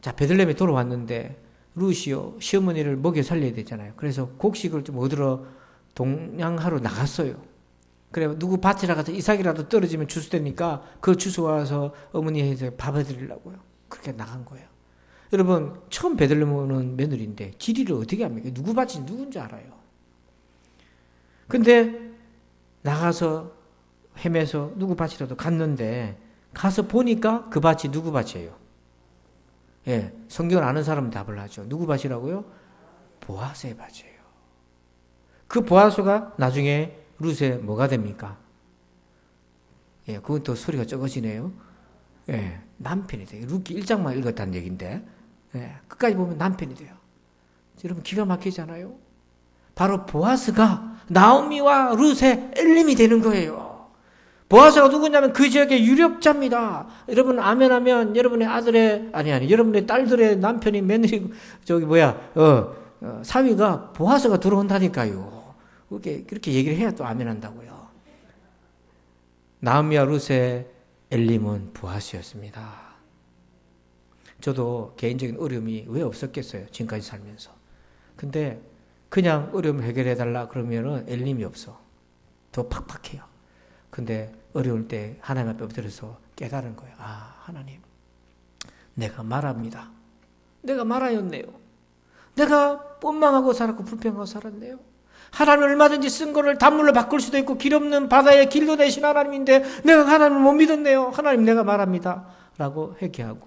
자, 베들레헴에 돌아왔는데 룻이요 시어머니를 먹여 살려야 되잖아요. 그래서 곡식을 좀 얻으러 동양하러 나갔어요. 그래 누구 밭이라 가서 이삭이라도 떨어지면 주스되니까 그 주워와서 어머니한테 밥을 드리려고요. 그렇게 나간 거예요. 여러분 처음 베들레헴 오는 며느리인데 지리를 어떻게 합니까? 누구 밭인지 누군지 알아요. 근데 나가서 헤매서 누구 밭이라도 갔는데 가서 보니까 그 밭이 누구 밭이에요? 예, 성경을 아는 사람은 답을 하죠. 누구 밭이라고요? 보아스의 밭이에요. 그 보아스가 나중에 룻의 뭐가 됩니까? 예, 그건 또 소리가 적어지네요. 예, 남편이 돼요. 룻기 1장만 읽었다는 얘기인데, 예, 끝까지 보면 남편이 돼요. 여러분 기가 막히잖아요. 바로 보아스가 나오미와 룻의 엘림이 되는 거예요. 보아스가 누구냐면 그 지역의 유력자입니다. 여러분 아멘하면 여러분의 아들의 여러분의 딸들의 남편이 며느리 사위가 보아스가 들어온다니까요. 그렇게 얘기를 해야 또 아멘한다고요. 나오미와 룻의 엘림은 보아스였습니다. 저도 개인적인 어려움이 왜 없었겠어요, 지금까지 살면서. 근데 그냥 어려움을 해결해달라 그러면은 엘림이 없어. 더 팍팍해요. 근데 어려울 때 하나님 앞에 엎드려서 깨달은 거예요. 아, 하나님, 내가 말합니다. 내가 말하였네요. 내가 뻔망하고 살았고 불평하고 살았네요. 하나님 얼마든지 쓴 거를 단물로 바꿀 수도 있고 길 없는 바다에 길도 되신 하나님인데 내가 하나님을 못 믿었네요. 하나님, 내가 말합니다. 라고 회개하고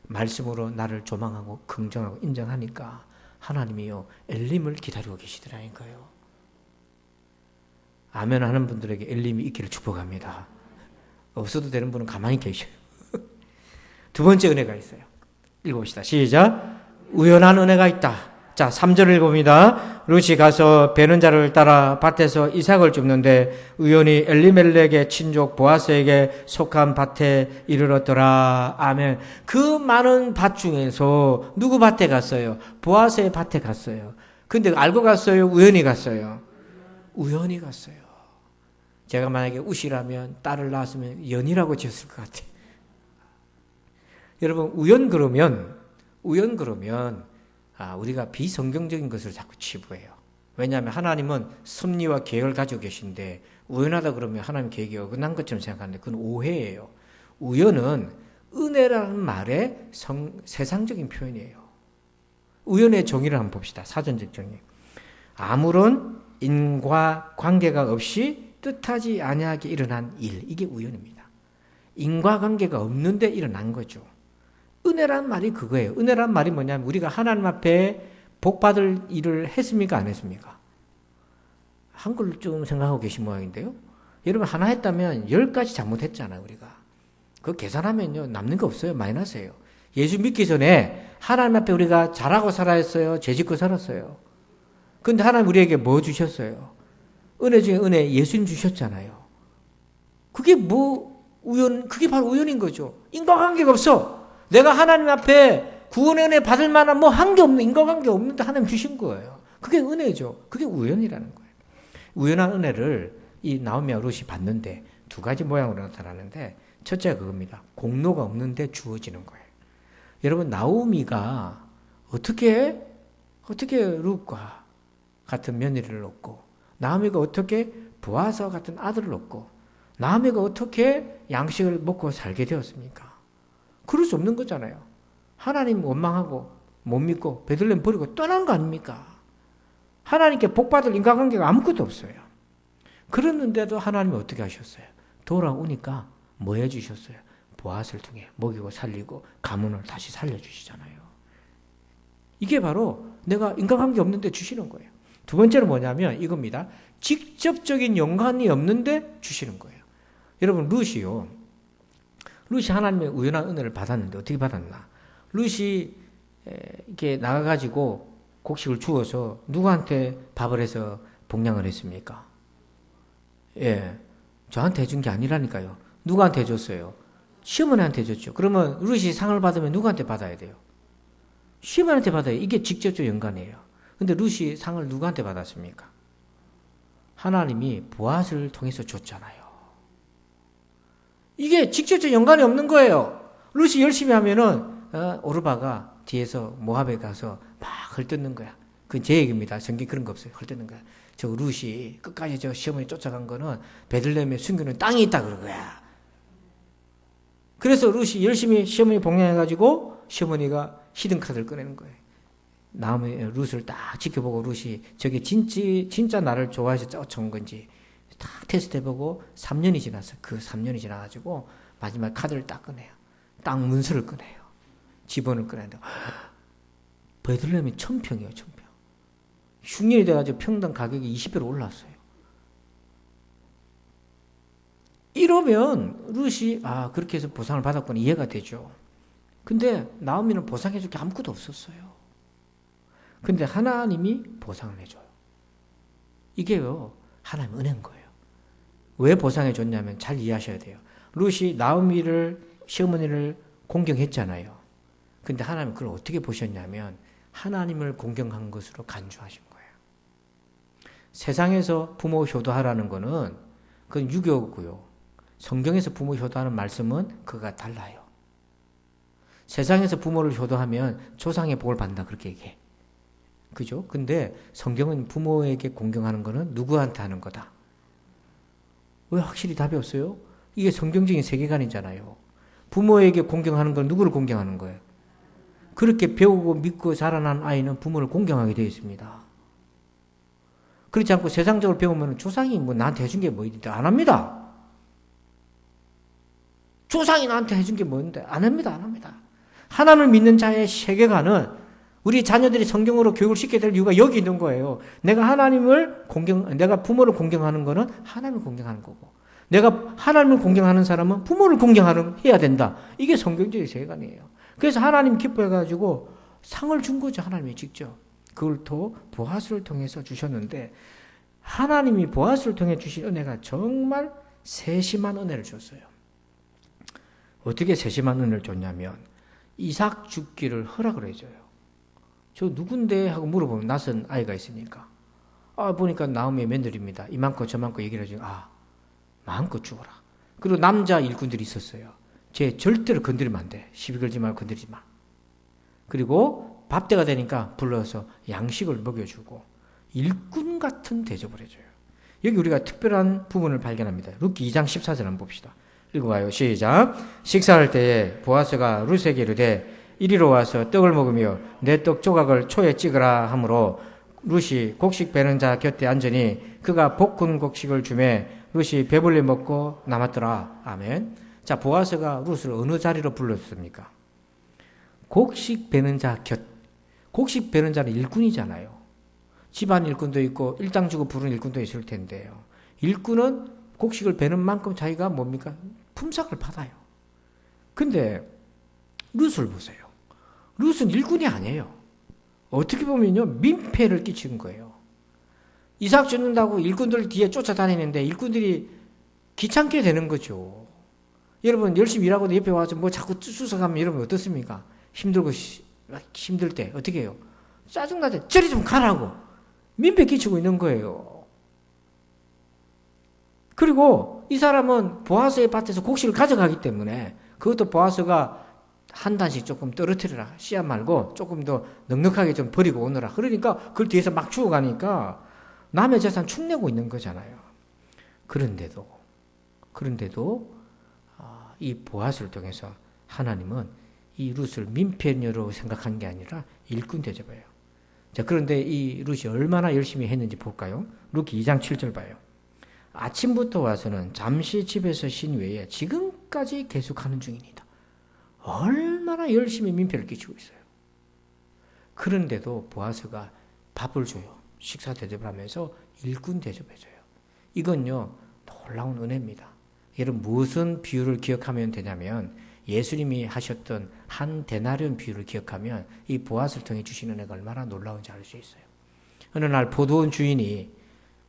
말씀으로 나를 조망하고 긍정하고 인정하니까 하나님이요, 엘림을 기다리고 계시더라니까요. 아멘 하는 분들에게 엘림이 있기를 축복합니다. 없어도 되는 분은 가만히 계셔요. 두 번째 은혜가 있어요. 읽어봅시다. 시작. 우연한 은혜가 있다. 자, 3절을 읽어봅니다. 룻이 가서 베는 자를 따라 밭에서 이삭을 줍는데 우연히 엘리멜렉의 친족 보아스에게 속한 밭에 이르렀더라. 아멘. 그 많은 밭 중에서 누구 밭에 갔어요? 보아스의 밭에 갔어요. 근데 알고 갔어요? 우연히 갔어요? 우연히 갔어요. 제가 만약에 우시라면 딸을 낳았으면 연이라고 지었을 것 같아요. 여러분, 우연 그러면 우리가 비성경적인 것을 자꾸 치부해요. 왜냐하면 하나님은 섭리와 계획을 가지고 계신데 우연하다 그러면 하나님 계획이 어긋난 것처럼 생각하는데 그건 오해예요. 우연은 은혜라는 말의 세상적인 표현이에요. 우연의 정의를 한번 봅시다. 사전적 정의. 아무런 인과관계가 없이 뜻하지 아니하게 일어난 일, 이게 우연입니다. 인과관계가 없는데 일어난 거죠. 은혜란 말이 그거예요. 은혜란 말이 뭐냐면 우리가 하나님 앞에 복받을 일을 했습니까? 안 했습니까? 한글 좀 생각하고 계신 모양인데요. 여러분 하나 했다면 10가지 잘못했잖아요. 우리가. 그거 계산하면요 남는 거 없어요. 마이너스예요. 예수 믿기 전에 하나님 앞에 우리가 잘하고 살았어요? 죄짓고 살았어요? 근데 하나님 우리에게 뭐 주셨어요? 은혜 중에 은혜, 예수님 주셨잖아요. 그게 그게 바로 우연인 거죠. 인과관계가 없어. 내가 하나님 앞에 구원의 은혜 받을 만한 한 게 없는, 인과관계 없는데 하나님 주신 거예요. 그게 은혜죠. 그게 우연이라는 거예요. 우연한 은혜를 이 나오미와 룻이 받는데 두 가지 모양으로 나타나는데 첫째가 그겁니다. 공로가 없는데 주어지는 거예요. 여러분, 나오미가 어떻게 룻과 같은 며느리를 얻고, 나오미가 어떻게 보아스와 같은 아들을 얻고, 나오미가 어떻게 양식을 먹고 살게 되었습니까? 그럴 수 없는 거잖아요. 하나님 원망하고 못 믿고 베들레헴 버리고 떠난 거 아닙니까? 하나님께 복받을 인과관계가 아무것도 없어요. 그랬는데도 하나님이 어떻게 하셨어요? 돌아오니까 뭐 해주셨어요? 보아스를 통해 먹이고 살리고 가문을 다시 살려주시잖아요. 이게 바로 내가 인과관계 없는데 주시는 거예요. 두 번째는 뭐냐면 이겁니다. 직접적인 연관이 없는데 주시는 거예요. 여러분, 룻이 하나님의 우연한 은혜를 받았는데 어떻게 받았나? 룻이 이렇게 나가가지고 곡식을 주워서 누구한테 밥을 해서 복량을 했습니까? 예, 저한테 해준 게 아니라니까요. 누구한테 해줬어요? 시어머니한테 해줬죠. 그러면 룻이 상을 받으면 누구한테 받아야 돼요? 시어머니한테 받아요. 이게 직접적 연관이에요. 근데 룻이 상을 누구한테 받았습니까? 하나님이 보아스를 통해서 줬잖아요. 이게 직접적 연관이 없는 거예요. 룻이 열심히 하면은 오르바가 뒤에서 모압에 가서 막 헐뜯는 거야. 그건 제 얘기입니다. 성경 그런 거 없어요. 헐뜯는 거야. 저 룻이 끝까지 저 시어머니 쫓아간 거는 베들레헴에 숨겨놓은 땅이 있다 그런 거야. 그래서 룻이 열심히 시어머니 복양해가지고 시어머니가 히든카드를 꺼내는 거예요. 나오미 룻을 딱 지켜보고 룻이 저게 진짜 나를 좋아해서 쫓아온 건지 딱 테스트해보고 3년이 지났어요. 그 3년이 지나가지고 마지막 카드를 딱 꺼내요. 땅 문서를 꺼내요. 지번을 꺼내는데 베들레헴이 1000평이에요. 1000평. 흉년이 돼가지고 평당 가격이 20배로 올랐어요. 이러면 룻이 그렇게 해서 보상을 받았구나 이해가 되죠. 근데 나오미는 보상해줄 게 아무것도 없었어요. 근데 하나님이 보상을 해줘요. 이게요 하나님 은혜인 거예요. 왜 보상해 줬냐면 잘 이해하셔야 돼요. 룻이 나오미를 시어머니를 공경했잖아요. 근데 하나님은 그걸 어떻게 보셨냐면 하나님을 공경한 것으로 간주하신 거예요. 세상에서 부모 효도하라는 거는 그건 유교고요. 성경에서 부모 효도하는 말씀은 그거가 달라요. 세상에서 부모를 효도하면 조상의 복을 받는다 그렇게 얘기해. 그죠? 근데 성경은 부모에게 공경하는 거는 누구한테 하는 거다. 왜 확실히 답이 없어요? 이게 성경적인 세계관이잖아요. 부모에게 공경하는 건 누구를 공경하는 거예요? 그렇게 배우고 믿고 자라난 아이는 부모를 공경하게 되어 있습니다. 그렇지 않고 세상적으로 배우면 조상이 나한테 해준 게 뭐 있는데 안 합니다. 조상이 나한테 해준 게 뭐인데 안 합니다. 안 합니다. 하나님을 믿는 자의 세계관은 우리 자녀들이 성경으로 교육을 시켜야 될 이유가 여기 있는 거예요. 내가 부모를 공경하는 거는 하나님을 공경하는 거고, 내가 하나님을 공경하는 사람은 부모를 해야 된다. 이게 성경적인 세계관이에요. 그래서 하나님 기뻐해가지고 상을 준 거죠. 하나님이 직접. 그걸 또 보아스를 통해서 주셨는데, 하나님이 보아스를 통해 주신 은혜가 정말 세심한 은혜를 줬어요. 어떻게 세심한 은혜를 줬냐면 이삭 죽기를 허락을 해줘요. 저 누군데 하고 물어보면 낯선 아이가 있으니까 보니까 나오미의 며느리입니다. 이만큼 저만큼 얘기를 해주고 마음껏 죽어라. 그리고 남자 일꾼들이 있었어요. 쟤 절대로 건드리면 안 돼. 시비 걸지 말고 건드리지 마. 그리고 밥때가 되니까 불러서 양식을 먹여주고 일꾼 같은 대접을 해줘요. 여기 우리가 특별한 부분을 발견합니다. 룻기 2장 14절 한번 봅시다. 읽어봐요. 시작. 식사할 때에 보아스가 룻에게 이르되 이리로 와서 떡을 먹으며 내 떡 조각을 초에 찍으라 하므로 룻이 곡식 베는 자 곁에 앉으니 그가 볶은 곡식을 주매 룻이 배불리 먹고 남았더라. 아멘. 자, 보아스가 룻을 어느 자리로 불렀습니까? 곡식 베는 자 곁. 곡식 베는 자는 일꾼이잖아요. 집안 일꾼도 있고 일당 주고 부르는 일꾼도 있을 텐데요. 일꾼은 곡식을 베는 만큼 자기가 뭡니까? 품삯을 받아요. 근데 룻을 보세요. 룻은 일꾼이 아니에요. 어떻게 보면요, 민폐를 끼치는 거예요. 이삭 죽는다고 일꾼들 뒤에 쫓아다니는데 일꾼들이 귀찮게 되는 거죠. 여러분 열심히 일하고도 옆에 와서 뭐 자꾸 쑤서가면 여러분 어떻습니까? 힘들 때 어떻게 해요? 짜증날 때 저리 좀 가라고 민폐 끼치고 있는 거예요. 그리고 이 사람은 보아스의 밭에서 곡식을 가져가기 때문에 그것도 보아스가 한 단씩 조금 떨어뜨려라. 씨앗 말고 조금 더 넉넉하게 좀 버리고 오너라. 그러니까 그걸 뒤에서 막 주워가니까 남의 재산 축내고 있는 거잖아요. 그런데도 이 보아스를 통해서 하나님은 이 룻을 민폐녀로 생각한 게 아니라 일꾼 대접해요. 자, 그런데 이 룻이 얼마나 열심히 했는지 볼까요? 룻기 2장 7절 봐요. 아침부터 와서는 잠시 집에서 쉰 외에 지금까지 계속하는 중입니다. 얼마나 열심히 민폐를 끼치고 있어요. 그런데도 보아스가 밥을 줘요. 식사 대접을 하면서 일꾼 대접해줘요. 이건요, 놀라운 은혜입니다. 여러분 무슨 비유를 기억하면 되냐면 예수님이 하셨던 한 데나리온 비유를 기억하면 이 보아스를 통해 주신 은혜가 얼마나 놀라운지 알 수 있어요. 어느 날 포도원 주인이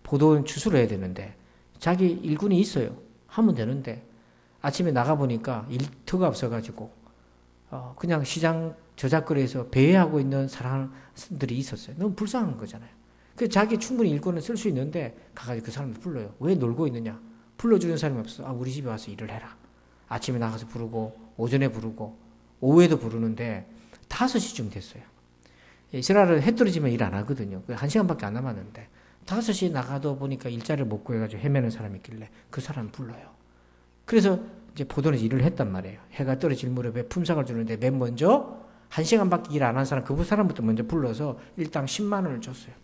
포도원 추수를 해야 되는데 자기 일꾼이 있어요. 하면 되는데 아침에 나가보니까 일터가 없어가지고 그냥 시장 저작거리에서 배회하고 있는 사람들이 있었어요. 너무 불쌍한 거잖아요. 그래서 자기 충분히 일꾼을 쓸 수 있는데 가가지고 그 사람을 불러요. 왜 놀고 있느냐? 불러주는 사람이 없어. 우리 집에 와서 일을 해라. 아침에 나가서 부르고 오전에 부르고 오후에도 부르는데 5시쯤 됐어요. 이스라엘은 해 떨어지면 일 안 하거든요. 1시간밖에 안 남았는데 5시에 나가도 보니까 일자리를 못 구해가지고 헤매는 사람이 있길래 그 사람을 불러요. 그래서 이제 포도원에서 일을 했단 말이에요. 해가 떨어질 무렵에 품삯을 주는데 맨 먼저 1시간밖에 일 안 한 사람, 그 사람부터 먼저 불러서 일당 10만 원을 줬어요.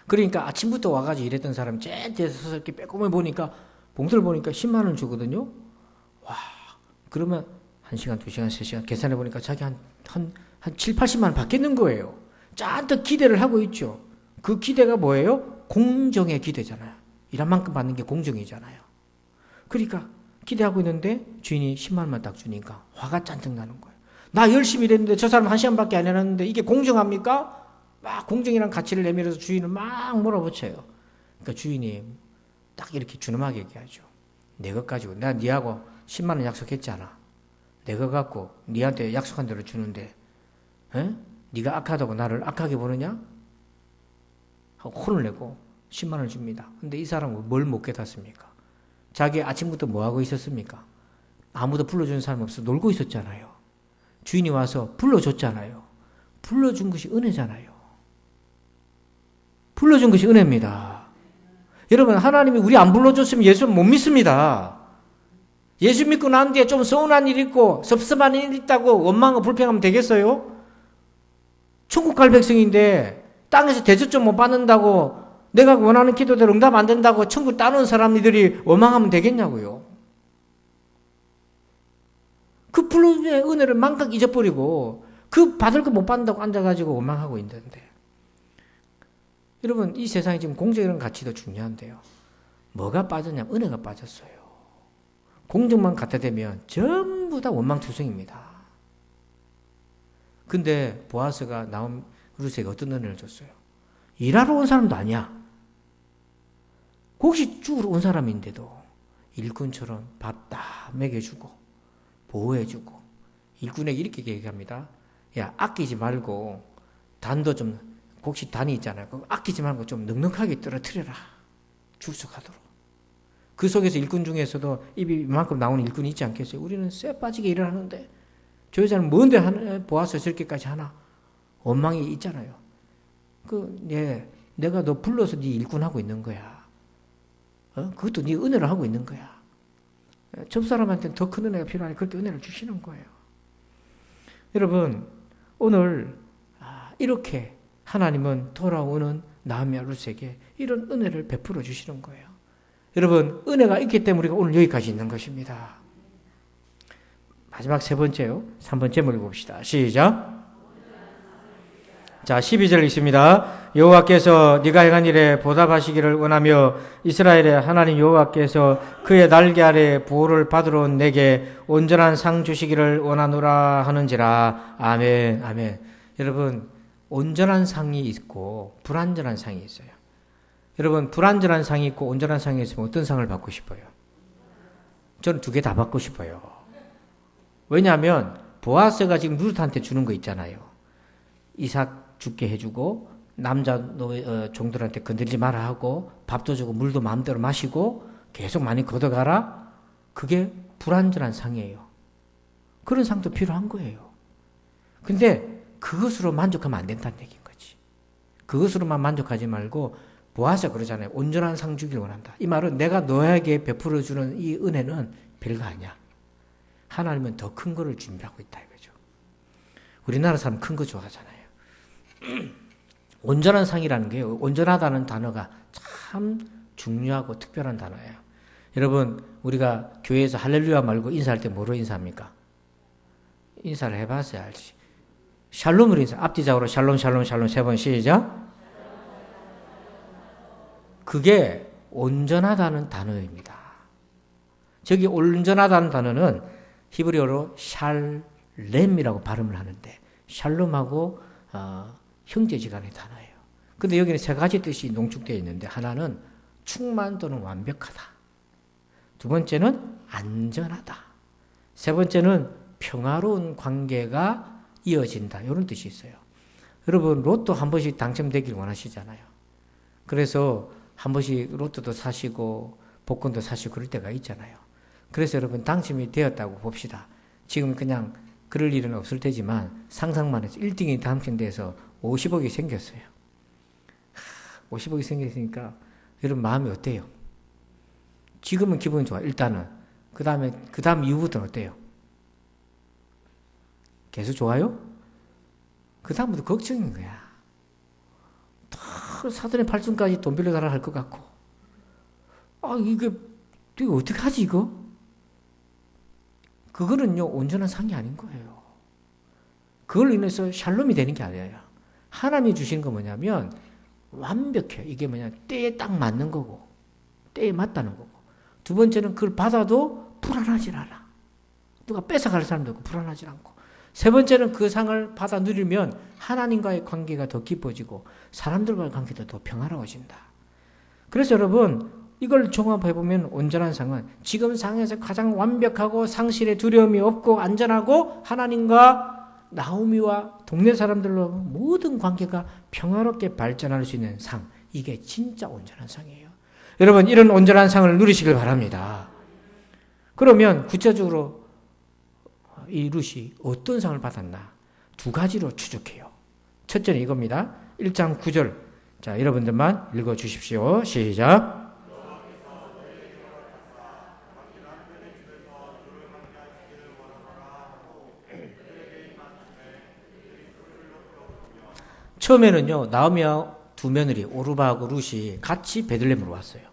그러니까 아침부터 와가지고 일했던 사람이 제일 뒤에서 서서 이렇게 빼꼼히 보니까, 봉투를 보니까 10만 원을 주거든요. 와, 그러면 1시간, 2시간, 3시간 계산해 보니까 자기 한 7, 80만 원 받겠는 거예요. 잔뜩 기대를 하고 있죠. 그 기대가 뭐예요? 공정의 기대잖아요. 일한 만큼 받는 게 공정이잖아요. 그러니까 기대하고 있는데 주인이 10만 원만 딱 주니까 화가 잔뜩 나는 거예요. 나 열심히 일했는데 저 사람 1시간밖에 안 해놨는데 이게 공정합니까? 막 공정이란 가치를 내밀어서 주인을 막 몰아붙여요. 그러니까 주인이 딱 이렇게 준엄하게 얘기하죠. 내 것 가지고 내가 니하고 10만 원 약속했잖아. 내 거 갖고 니한테 약속한 대로 주는데 네가 악하다고 나를 악하게 보느냐? 하고 혼을 내고 10만 원을 줍니다. 근데 이 사람은 뭘 못 깨닫습니까? 자기 아침부터 뭐 하고 있었습니까? 아무도 불러주는 사람 없어 놀고 있었잖아요. 주인이 와서 불러줬잖아요. 불러준 것이 은혜잖아요. 불러준 것이 은혜입니다. 여러분, 하나님이 우리 안 불러줬으면 예수 못 믿습니다. 예수 믿고 난 뒤에 좀 서운한 일 있고 섭섭한 일 있다고 원망하고 불평하면 되겠어요? 천국 갈 백성인데 땅에서 대접 좀 못 받는다고, 내가 원하는 기도대로 응답 안 된다고 천국 따놓은 사람들이 원망하면 되겠냐고요. 그 불러준의 은혜를 망각 잊어버리고 그 받을 거 못 받는다고 앉아가지고 원망하고 있는데, 여러분, 이 세상에 지금 공정이라는 가치도 중요한데요. 뭐가 빠졌냐면 은혜가 빠졌어요. 공정만 갖다 대면 전부 다 원망투성입니다. 근데 보아스가 나온 루스에게 어떤 은혜를 줬어요? 일하러 온 사람도 아니야. 곡식 주우러 온 사람인데도 일꾼처럼 밥 다 먹여주고 보호해주고, 일꾼에게 이렇게 얘기합니다. 야, 아끼지 말고 단도 좀, 곡식 단이 있잖아요. 그거 아끼지 말고 좀 넉넉하게 떨어뜨려라. 출석하도록. 그 속에서 일꾼 중에서도 입이 이만큼 나오는 일꾼이 있지 않겠어요? 우리는 쇠 빠지게 일을 하는데 저 여자는 뭔데 보아서 저렇게까지 하나? 원망이 있잖아요. 내가 너 불러서 네 일꾼하고 있는 거야. 그것도 네 은혜를 하고 있는 거야. 접사람한테는 더 큰 은혜가 필요하니 그렇게 은혜를 주시는 거예요. 여러분, 오늘 이렇게 하나님은 돌아오는 나아미와 룻에게 이런 은혜를 베풀어 주시는 거예요. 여러분, 은혜가 있기 때문에 우리가 오늘 여기까지 있는 것입니다. 마지막 세 번째요. 3번째 읽어봅시다. 시작. 자, 12절 있습니다. 여호와께서 네가 행한 일에 보답하시기를 원하며 이스라엘의 하나님 여호와께서 그의 날개 아래 보호를 받으러 온 내게 온전한 상 주시기를 원하노라 하는지라. 아멘, 아멘. 여러분, 온전한 상이 있고 불완전한 상이 있어요. 여러분, 불완전한 상이 있고 온전한 상이 있으면 어떤 상을 받고 싶어요? 저는 두 개 다 받고 싶어요. 왜냐하면 보아스가 지금 룻한테 주는 거 있잖아요. 이삭 죽게 해주고 남자 종들한테 건들지 마라 하고 밥도 주고 물도 마음대로 마시고 계속 많이 걷어가라. 그게 불완전한 상이에요. 그런 상도 필요한 거예요. 근데 그것으로 만족하면 안 된다는 얘기인 거지. 그것으로만 만족하지 말고 보아서 그러잖아요. 온전한 상 주기를 원한다. 이 말은 내가 너에게 베풀어 주는 이 은혜는 별거 아니야. 하나님은 더 큰 거를 준비하고 있다 이거죠. 우리나라 사람 큰 거 좋아하잖아요. 온전한 상이라는 게, 온전하다는 단어가 참 중요하고 특별한 단어예요. 여러분, 우리가 교회에서 할렐루야 말고 인사할 때 뭐로 인사합니까? 인사를 해봤어야 알지. 샬롬으로 인사. 앞뒤작으로 샬롬 샬롬 샬롬 3번 시작. 그게 온전하다는 단어입니다. 저기 온전하다는 단어는 히브리어로 샬렘이라고 발음을 하는데, 샬롬하고 형제지간의 단어예요. 근데 여기는 세 가지 뜻이 농축되어 있는데, 하나는 충만 또는 완벽하다. 두 번째는 안전하다. 세 번째는 평화로운 관계가 이어진다. 이런 뜻이 있어요. 여러분, 로또 한 번씩 당첨되길 원하시잖아요. 그래서 한 번씩 로또도 사시고 복권도 사시고 그럴 때가 있잖아요. 그래서 여러분, 당첨이 되었다고 봅시다. 지금 그냥 그럴 일은 없을 테지만 상상만 해서 1등이 당첨돼서 50억이 생겼어요. 50억이 생겼으니까 여러분 마음이 어때요? 지금은 기분이 좋아. 일단은. 그 다음 이후부터는 어때요? 계속 좋아요? 그 다음부터 걱정인 거야. 다 사돈의 팔순까지 돈 빌려달라 할 것 같고, 이거 어떻게 하지, 이거? 그거는요, 온전한 상이 아닌 거예요. 그걸 인해서 샬롬이 되는 게 아니에요. 하나님이 주시는 건 뭐냐면, 완벽해요. 이게 때에 딱 맞는 거고, 때에 맞다는 거고. 두 번째는 그걸 받아도 불안하지 않아. 누가 뺏어갈 사람도 없고, 불안하지 않고. 세 번째는 그 상을 받아 누리면 하나님과의 관계가 더 깊어지고 사람들과의 관계도 더 평화로워진다. 그래서 여러분 이걸 종합해보면 온전한 상은 지금 상에서 가장 완벽하고 상실의 두려움이 없고 안전하고 하나님과 나오미와 동네 사람들로 모든 관계가 평화롭게 발전할 수 있는 상. 이게 진짜 온전한 상이에요. 여러분 이런 온전한 상을 누리시길 바랍니다. 그러면 구체적으로 이 룻이 어떤 상을 받았나? 두 가지로 추적해요. 첫째는 이겁니다. 1장 9절. 자, 여러분들만 읽어주십시오. 시작. 처음에는요, 나오미와 두 며느리, 오르바하고 룻이 같이 베들레헴으로 왔어요.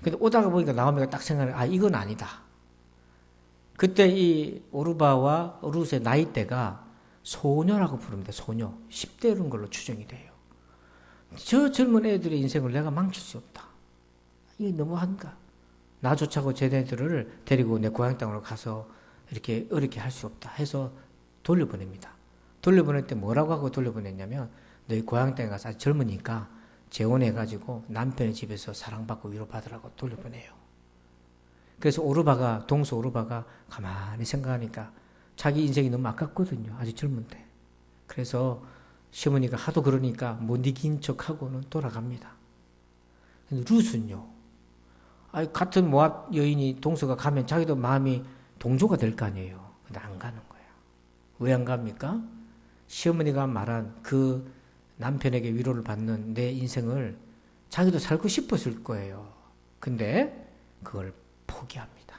근데 오다가 보니까 나오미가 딱 생각해, 이건 아니다. 그때 이 오르바와 룻의 나이대가 소녀라고 부릅니다. 소녀. 10대 이런 걸로 추정이 돼요. 저 젊은 애들의 인생을 내가 망칠 수 없다. 이게 너무한가? 나조차고 쟤네들을 데리고 내 고향 땅으로 가서 이렇게 어렵게 할 수 없다 해서 돌려보냅니다. 돌려보낼 때 뭐라고 하고 돌려보냈냐면 너희 고향 땅에 가서 아주 젊으니까 재혼해가지고 남편의 집에서 사랑받고 위로받으라고 돌려보내요. 그래서 동서 오르바가 가만히 생각하니까 자기 인생이 너무 아깝거든요. 아주 젊은데. 그래서 시어머니가 하도 그러니까 못 이긴 척하고는 돌아갑니다. 근데 룻은요. 같은 모압 여인이 동서가 가면 자기도 마음이 동조가 될 거 아니에요. 근데 안 가는 거예요. 왜 안 갑니까? 시어머니가 말한 그 남편에게 위로를 받는 내 인생을 자기도 살고 싶었을 거예요. 근데 그걸 포기합니다.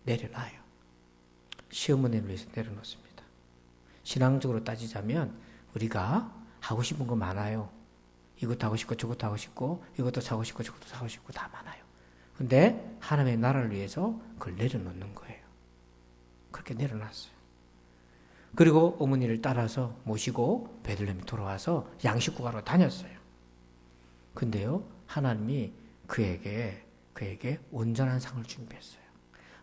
내려놔요. 시어머니를 위해서 내려놓습니다. 신앙적으로 따지자면 우리가 하고 싶은 거 많아요. 이것도 하고 싶고 저것도 하고 싶고 이것도 사고 싶고 저것도 사고 싶고 다 많아요. 근데 하나님의 나라를 위해서 그걸 내려놓는 거예요. 그렇게 내려놨어요. 그리고 어머니를 따라서 모시고 베들레헴에 돌아와서 양식구가로 다녔어요. 근데요, 하나님이 그에게 온전한 상을 준비했어요.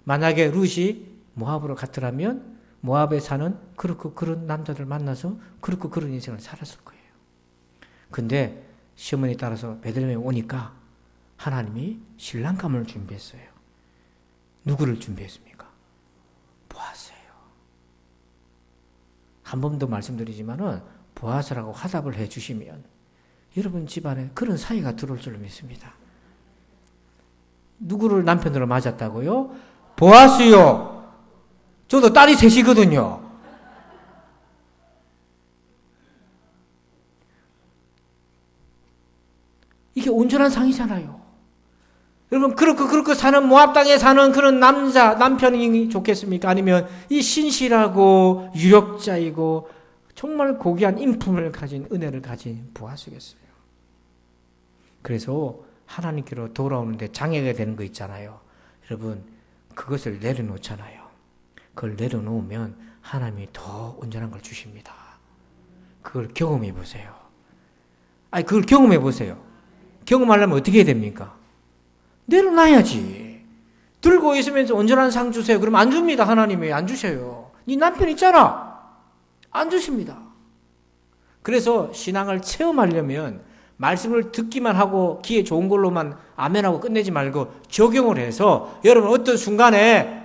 만약에 룻이 모압으로 갔더라면 모압에 사는 그런 남자들 만나서 그런 인생을 살았을 거예요. 근데 시어머니 따라서 베들레헴에 오니까 하나님이 신랑감을 준비했어요. 누구를 준비했습니까? 보아스예요. 한 번 더 말씀드리지만은 보아스라고 화답을 해주시면 여러분 집안에 그런 사이가 들어올 줄로 믿습니다. 누구를 남편으로 맞았다고요? 보아스요. 저도 딸이 셋이거든요. 이게 온전한 상이잖아요. 여러분 그렇고 사는 모압 땅에 사는 그런 남편이 좋겠습니까? 아니면 이 신실하고 유력자이고 정말 고귀한 인품을 가진 은혜를 가진 보아스겠어요. 그래서 하나님께로 돌아오는데 장애가 되는 거 있잖아요. 여러분 그것을 내려놓잖아요. 그걸 내려놓으면 하나님이 더 온전한 걸 주십니다. 그걸 경험해 보세요. 그걸 경험해 보세요. 경험하려면 어떻게 해야 됩니까? 내려놔야지. 들고 있으면서 온전한 상 주세요. 그러면 안 줍니다. 하나님이 안 주셔요. 네 남편 있잖아. 안 주십니다. 그래서 신앙을 체험하려면 말씀을 듣기만 하고 귀에 좋은 걸로만 아멘하고 끝내지 말고 적용을 해서 여러분 어떤 순간에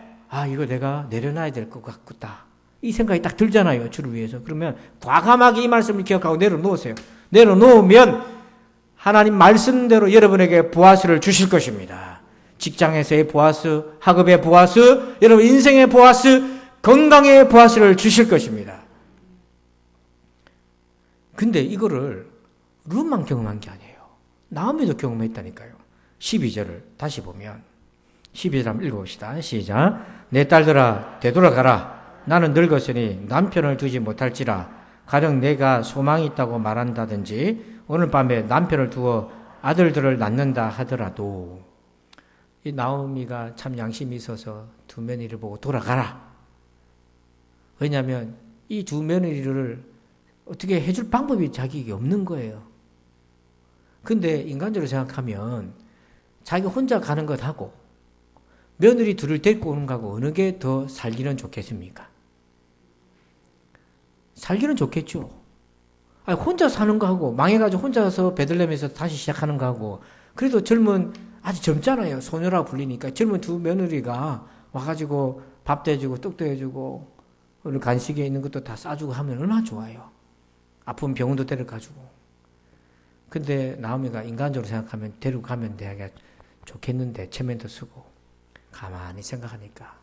이거 내가 내려놔야 될 것 같다. 이 생각이 딱 들잖아요. 주를 위해서. 그러면 과감하게 이 말씀을 기억하고 내려놓으세요. 내려놓으면 하나님 말씀대로 여러분에게 보아스를 주실 것입니다. 직장에서의 보아스, 학업의 보아스, 여러분 인생의 보아스, 건강의 보아스를 주실 것입니다. 근데 이거를 룻만 경험한 게 아니에요. 나오미도 경험했다니까요. 12절을 다시 보면 12절 한번 읽어봅시다. 시작. 내 딸들아 되돌아가라. 나는 늙었으니 남편을 두지 못할지라 가령 내가 소망이 있다고 말한다든지 오늘 밤에 남편을 두어 아들들을 낳는다 하더라도 이 나오미가 참 양심이 있어서 두 며느리를 보고 돌아가라. 왜냐하면 이 두 며느리를 어떻게 해줄 방법이 자기에게 없는 거예요. 근데 인간적으로 생각하면 자기 혼자 가는 것하고 며느리 둘을 데리고 오는 거하고 어느 게 더 살기는 좋겠습니까? 살기는 좋겠죠. 아니, 혼자 사는 거하고 망해가지고 혼자서 베들레헴에서 다시 시작하는 거하고 그래도 젊은 아주 젊잖아요. 소녀라고 불리니까 젊은 두 며느리가 와가지고 밥도 해주고 떡도 해주고 오늘 간식에 있는 것도 다 싸주고 하면 얼마나 좋아요. 아픈 병원도 데려가지고. 근데 나오미가 인간적으로 생각하면 데리고 가면 내가 좋겠는데 체면도 쓰고 가만히 생각하니까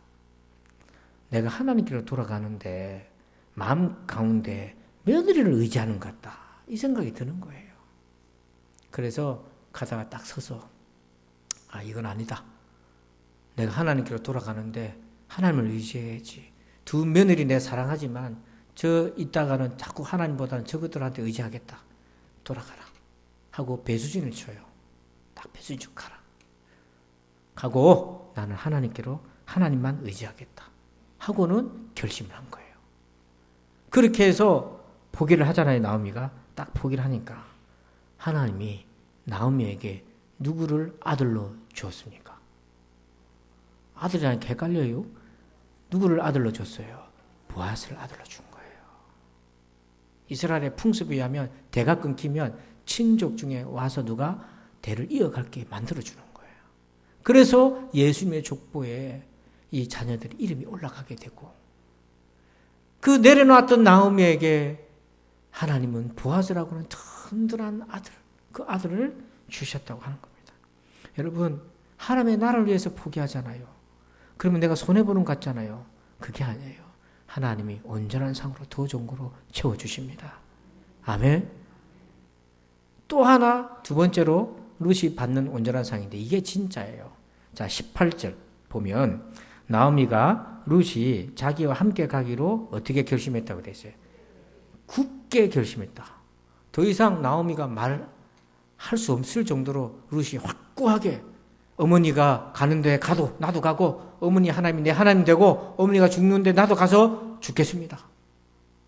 내가 하나님께로 돌아가는데 마음 가운데 며느리를 의지하는 것 같다. 이 생각이 드는 거예요. 그래서 가다가 딱 서서 아 이건 아니다. 내가 하나님께로 돌아가는데 하나님을 의지해야지. 두 며느리 내가 사랑하지만 저 이따가는 자꾸 하나님보다는 저것들한테 의지하겠다. 돌아가라. 하고 배수진을 쳐요. 딱 배수진 쭉 가라. 가고 나는 하나님께로 하나님만 의지하겠다. 하고는 결심을 한 거예요. 그렇게 해서 포기를 하잖아요. 나오미가 딱 포기를 하니까 하나님이 나오미에게 누구를 아들로 주었습니까? 아들이라니까 헷갈려요. 누구를 아들로 줬어요? 보아스를 아들로 준 거예요. 이스라엘의 풍습에 의하면 대가 끊기면 친족 중에 와서 누가 대를 이어갈게 만들어주는 거예요. 그래서 예수님의 족보에 이 자녀들의 이름이 올라가게 되고 그 내려놨던 나오미에게 하나님은 보아스라고 하는 든든한 아들, 그 아들을 주셨다고 하는 겁니다. 여러분, 하나님의 나라를 위해서 포기하잖아요. 그러면 내가 손해보는 것 같잖아요. 그게 아니에요. 하나님이 온전한 상으로 더 좋은 거로 채워주십니다. 아멘. 또 하나, 두 번째로 룻이 받는 온전한 상인데 이게 진짜예요. 자, 18절 보면 나오미가 룻이 자기와 함께 가기로 어떻게 결심했다고 되어 있어요? 굳게 결심했다. 더 이상 나오미가 말할 수 없을 정도로 룻이 확고하게 어머니가 가는데 가도 나도 가고 어머니 하나님이 내 하나님 되고 어머니가 죽는데 나도 가서 죽겠습니다.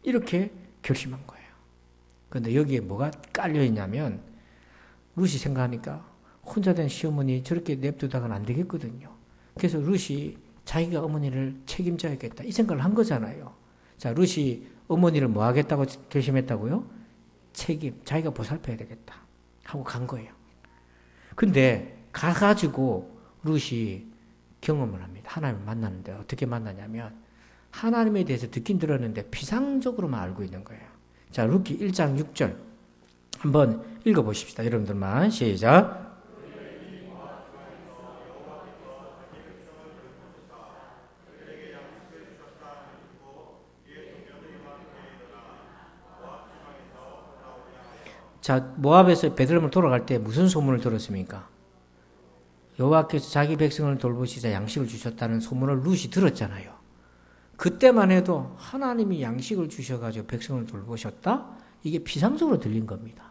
이렇게 결심한 거예요. 그런데 여기에 뭐가 깔려 있냐면 룻이 생각하니까 혼자 된 시어머니 저렇게 냅두다가는 안 되겠거든요. 그래서 룻이 자기가 어머니를 책임져야겠다 이 생각을 한 거잖아요. 자, 룻이 어머니를 뭐 하겠다고 결심했다고요? 책임, 자기가 보살펴야 되겠다 하고 간 거예요. 근데 가가지고 룻이 경험을 합니다. 하나님을 만났는데 어떻게 만나냐면 하나님에 대해서 듣긴 들었는데 피상적으로만 알고 있는 거예요. 자, 룻기 1장 6절 한번 읽어보십시다. 여러분들만 시작. 자, 모압에서 베들레헴을 돌아갈 때 무슨 소문을 들었습니까? 여호와께서 자기 백성을 돌보시자 양식을 주셨다는 소문을 룻이 들었잖아요. 그때만 해도 하나님이 양식을 주셔가지고 백성을 돌보셨다? 이게 피상적으로 들린 겁니다.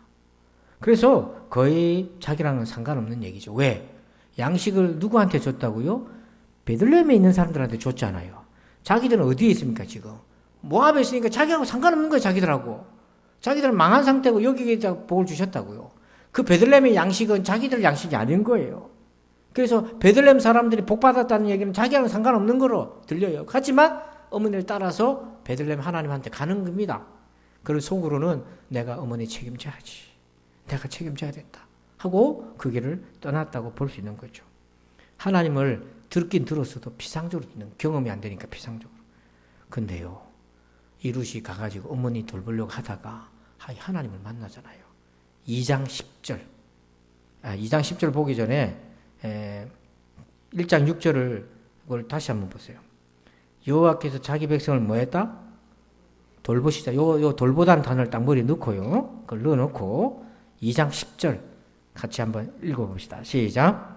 그래서 거의 자기랑은 상관없는 얘기죠. 왜? 양식을 누구한테 줬다고요? 베들레헴에 있는 사람들한테 줬잖아요. 자기들은 어디에 있습니까 지금? 모압에 있으니까 자기하고 상관없는 거예요. 자기들은 망한 상태고 여기에 복을 주셨다고요. 그 베들레헴의 양식은 자기들 양식이 아닌 거예요. 그래서 베들레헴 사람들이 복 받았다는 얘기는 자기하고는 상관없는 거로 들려요. 하지만 어머니를 따라서 베들레헴 하나님한테 가는 겁니다. 그래서 속으로는 내가 어머니 책임져야지. 내가 책임져야 된다. 하고 그 길을 떠났다고 볼 수 있는 거죠. 하나님을 듣긴 들었어도 피상적으로 듣는 경험이 안 되니까 피상적으로. 근데요. 이 룻이 가가지고 어머니 돌보려고 하다가 하나님을 만나잖아요. 2장 10절. 2장 10절 보기 전에 1장 6절을 그걸 다시 한번 보세요. 여호와께서 자기 백성을 뭐 했다? 돌보시자. 요 돌보다는 단어를 딱 머리에 넣고요. 그걸 넣어놓고 2장 10절 같이 한번 읽어봅시다. 시작.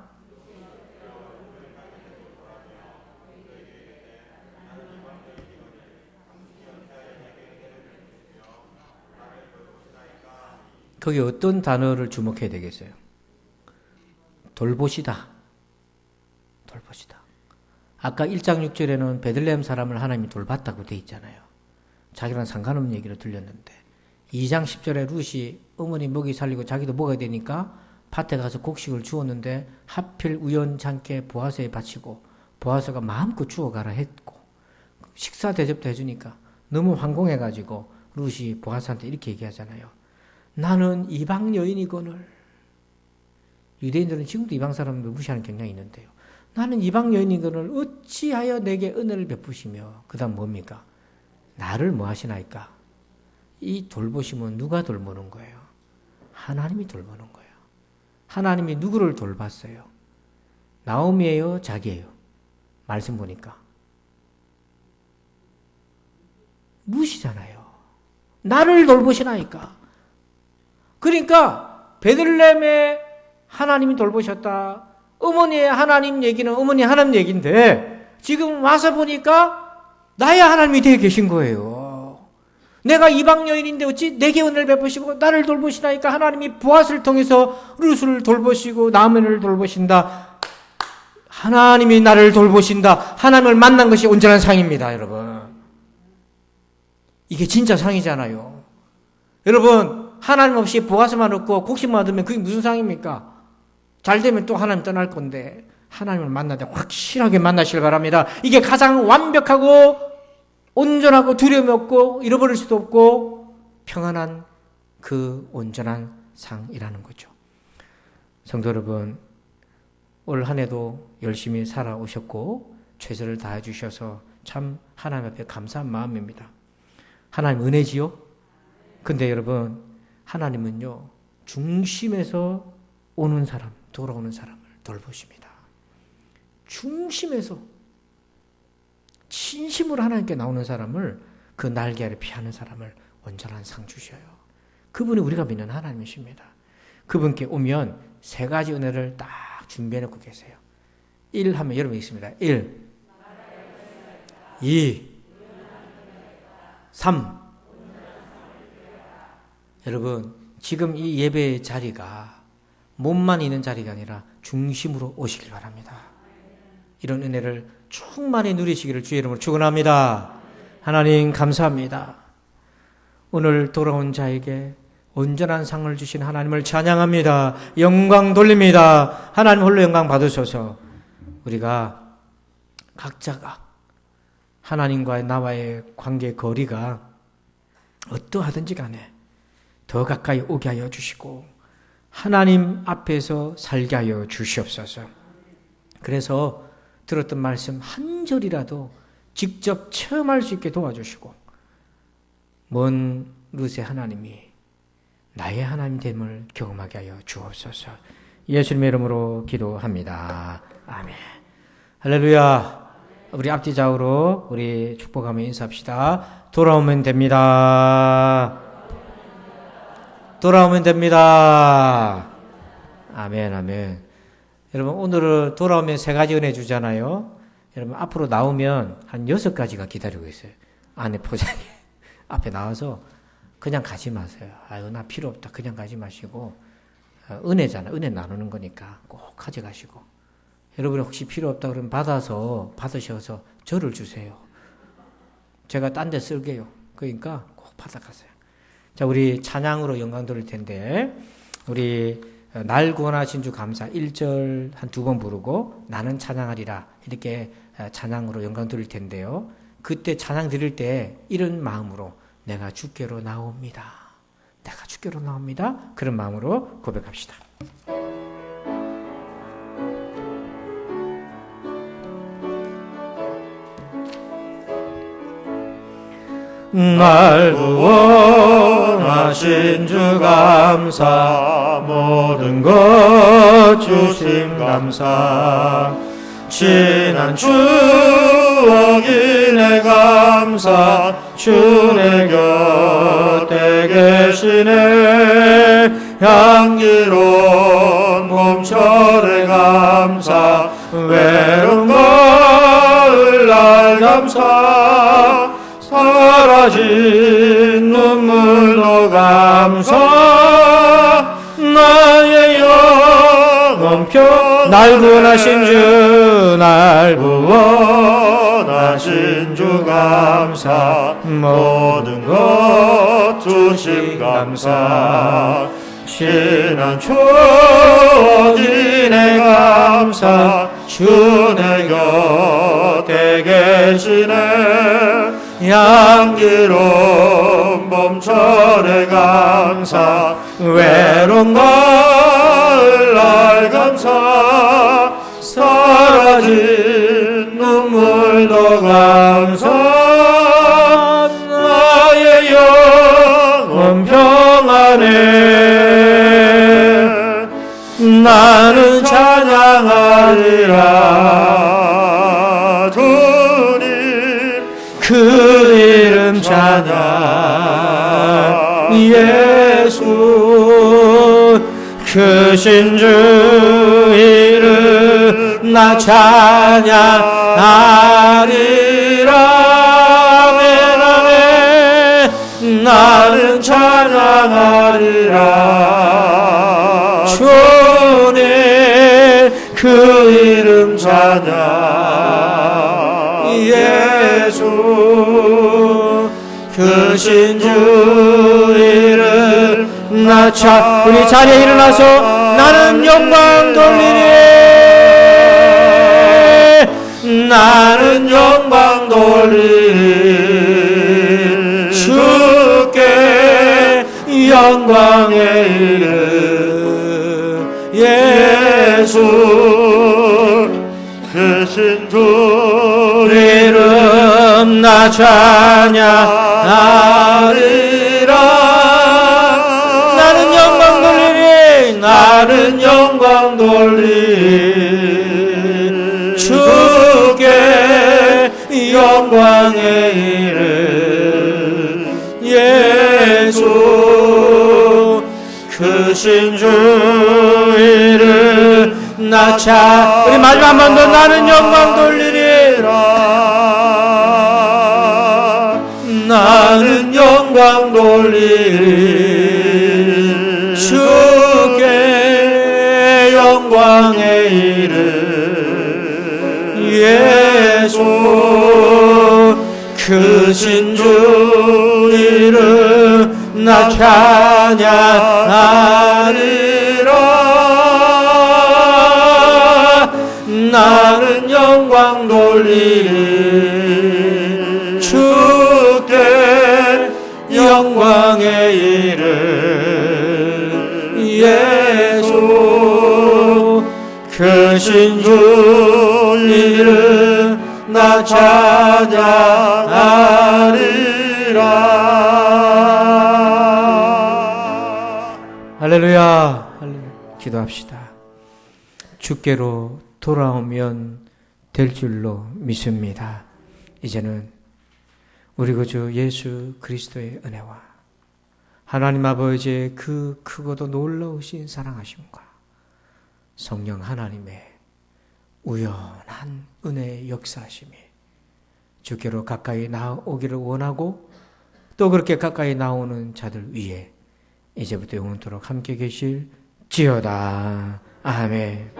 거기 어떤 단어를 주목해야 되겠어요? 돌보시다. 돌보시다. 아까 1장 6절에는 베들레헴 사람을 하나님이 돌봤다고 돼 있잖아요. 자기랑 상관없는 얘기를 들렸는데 2장 10절에 룻이 어머니 먹이 살리고 자기도 먹어야 되니까 밭에 가서 곡식을 주었는데 하필 우연찮게 보아스에 바치고 보아스가 마음껏 주워가라 했고 식사 대접도 해주니까 너무 황공해가지고 룻이 보아스한테 이렇게 얘기하잖아요. 나는 이방 여인이거늘. 유대인들은 지금도 이방 사람들 무시하는 경향이 있는데요. 나는 이방 여인이거늘 어찌하여 내게 은혜를 베푸시며 그 다음 뭡니까? 나를 뭐 하시나이까? 이 돌보심은 누가 돌보는 거예요? 하나님이 돌보는 거예요. 하나님이 누구를 돌봤어요? 나오미예요? 자기예요? 말씀 보니까 무시잖아요. 나를 돌보시나이까? 그러니까 베들레헴에 하나님이 돌보셨다. 어머니의 하나님 얘기는 어머니 하나님 얘기인데 지금 와서 보니까 나의 하나님이 되어 계신 거예요. 내가 이방 여인인데 어찌 내게 은혜를 베푸시고 나를 돌보시나이까? 하나님이 보아스를 통해서 룻을 돌보시고 나아미를 돌보신다. 하나님이 나를 돌보신다. 하나님을 만난 것이 온전한 상입니다, 여러분. 이게 진짜 상이잖아요. 여러분, 하나님 없이 보아스만 얻고 곡식만 얻으면 그게 무슨 상입니까? 잘 되면 또 하나님 떠날 건데 하나님을 만날 때 확실하게 만나시길 바랍니다. 이게 가장 완벽하고 온전하고 두려움이 없고 잃어버릴 수도 없고 평안한 그 온전한 상이라는 거죠. 성도 여러분, 올 한 해도 열심히 살아오셨고 최선을 다해 주셔서 참 하나님 앞에 감사한 마음입니다. 하나님 은혜지요? 근데 여러분, 하나님은요 중심에서 오는 사람, 돌아오는 사람을 돌보십니다. 중심에서 진심으로 하나님께 나오는 사람을, 그 날개 아래 피하는 사람을 온전한 상 주셔요. 그분이 우리가 믿는 하나님이십니다. 그분께 오면 세 가지 은혜를 딱 준비해 놓고 계세요. 1 하면 여러분 있습니다. 1, 2, 3. 여러분, 지금 이 예배의 자리가 몸만 있는 자리가 아니라 중심으로 오시길 바랍니다. 이런 은혜를 충만히 누리시기를 주의 이름으로 축원합니다. 하나님 감사합니다. 오늘 돌아온 자에게 온전한 상을 주신 하나님을 찬양합니다. 영광 돌립니다. 하나님 홀로 영광 받으셔서 우리가 각자가 하나님과의 나와의 관계 거리가 어떠하든지 간에 더 가까이 오게 하여 주시고 하나님 앞에서 살게 하여 주시옵소서. 그래서 들었던 말씀 한 절이라도 직접 체험할 수 있게 도와주시고 먼 룻의 하나님이 나의 하나님 됨을 경험하게 하여 주옵소서. 예수님의 이름으로 기도합니다. 아멘. 할렐루야. 우리 앞뒤 좌우로 우리 축복하며 인사합시다. 돌아오면 됩니다. 돌아오면 됩니다. 아멘, 아멘. 여러분, 오늘은 돌아오면 세 가지 은혜 주잖아요. 여러분, 앞으로 나오면 한 6가지가 기다리고 있어요. 안에 포장이. 앞에 나와서 그냥 가지 마세요. 아유, 나 필요 없다. 그냥 가지 마시고, 은혜잖아. 은혜 나누는 거니까 꼭 가져가시고. 여러분이 혹시 필요 없다 그러면 받으셔서 저를 주세요. 제가 딴 데 쓸게요. 그러니까 꼭 받아가세요. 자, 우리 찬양으로 영광 돌릴 텐데, 우리 날 구원하신 주 감사 1절 한 2번 부르고 나는 찬양하리라 이렇게 찬양으로 영광 돌릴 텐데요. 그때 찬양 드릴 때 이런 마음으로 내가 주께로 나옵니다. 내가 주께로 나옵니다. 그런 마음으로 고백합시다. 날 구원하신 주 감사 모든 것 주심 감사 지난 추억이 내 감사 주 내 곁에 계시네 향기로운 봄철의 감사 외로운 가을날 감사 사라진 눈물로 감사 원평 날 구원하신 주 날 구원하신 주 감사 모든 것 주심 감사 지난 추억이네 감사 주내 곁에 계시네 향기로운 봄철에 감사 외로운 가을 날 감사 사라진 눈물도 감사 나의 영혼 평안해 나는 찬양하리라 주님 그 이름 찬양 예수 크신 주 이름 나 찬양하리라 아멘 아멘 나는 찬양하리라 주님 그 이름 찬양 예수 크신 주 이름 나 우리 자리에 일어나서 나는 영광 돌리리 나는 영광 돌리리 주께 영광의 이름 예수 크신 주 이름 나 찬양하리라 나는 영광 돌리리 나는 영광 돌리리 주께 영광의 이름 예수 크신 주 이름 나 우리 마지막 한 번 더 나는 영광 돌리리라 나는 영광 돌리리 주께 영광의 이름 예수 크신 주 이름 나 찬양하리라 나는 영광 돌리리 주께 영광의 이름 예수 크신 주 이름 나 찬양하리라 할렐루야 할렐루야 기도합시다. 주께로 돌아오면 될 줄로 믿습니다. 이제는 우리 구주 예수 그리스도의 은혜와 하나님 아버지의 그 크고도 놀라우신 사랑하심과 성령 하나님의 우연한 은혜의 역사하심이 주께로 가까이 나오기를 원하고 또 그렇게 가까이 나오는 자들 위에 이제부터 영원토록 함께 계실지어다. 아멘.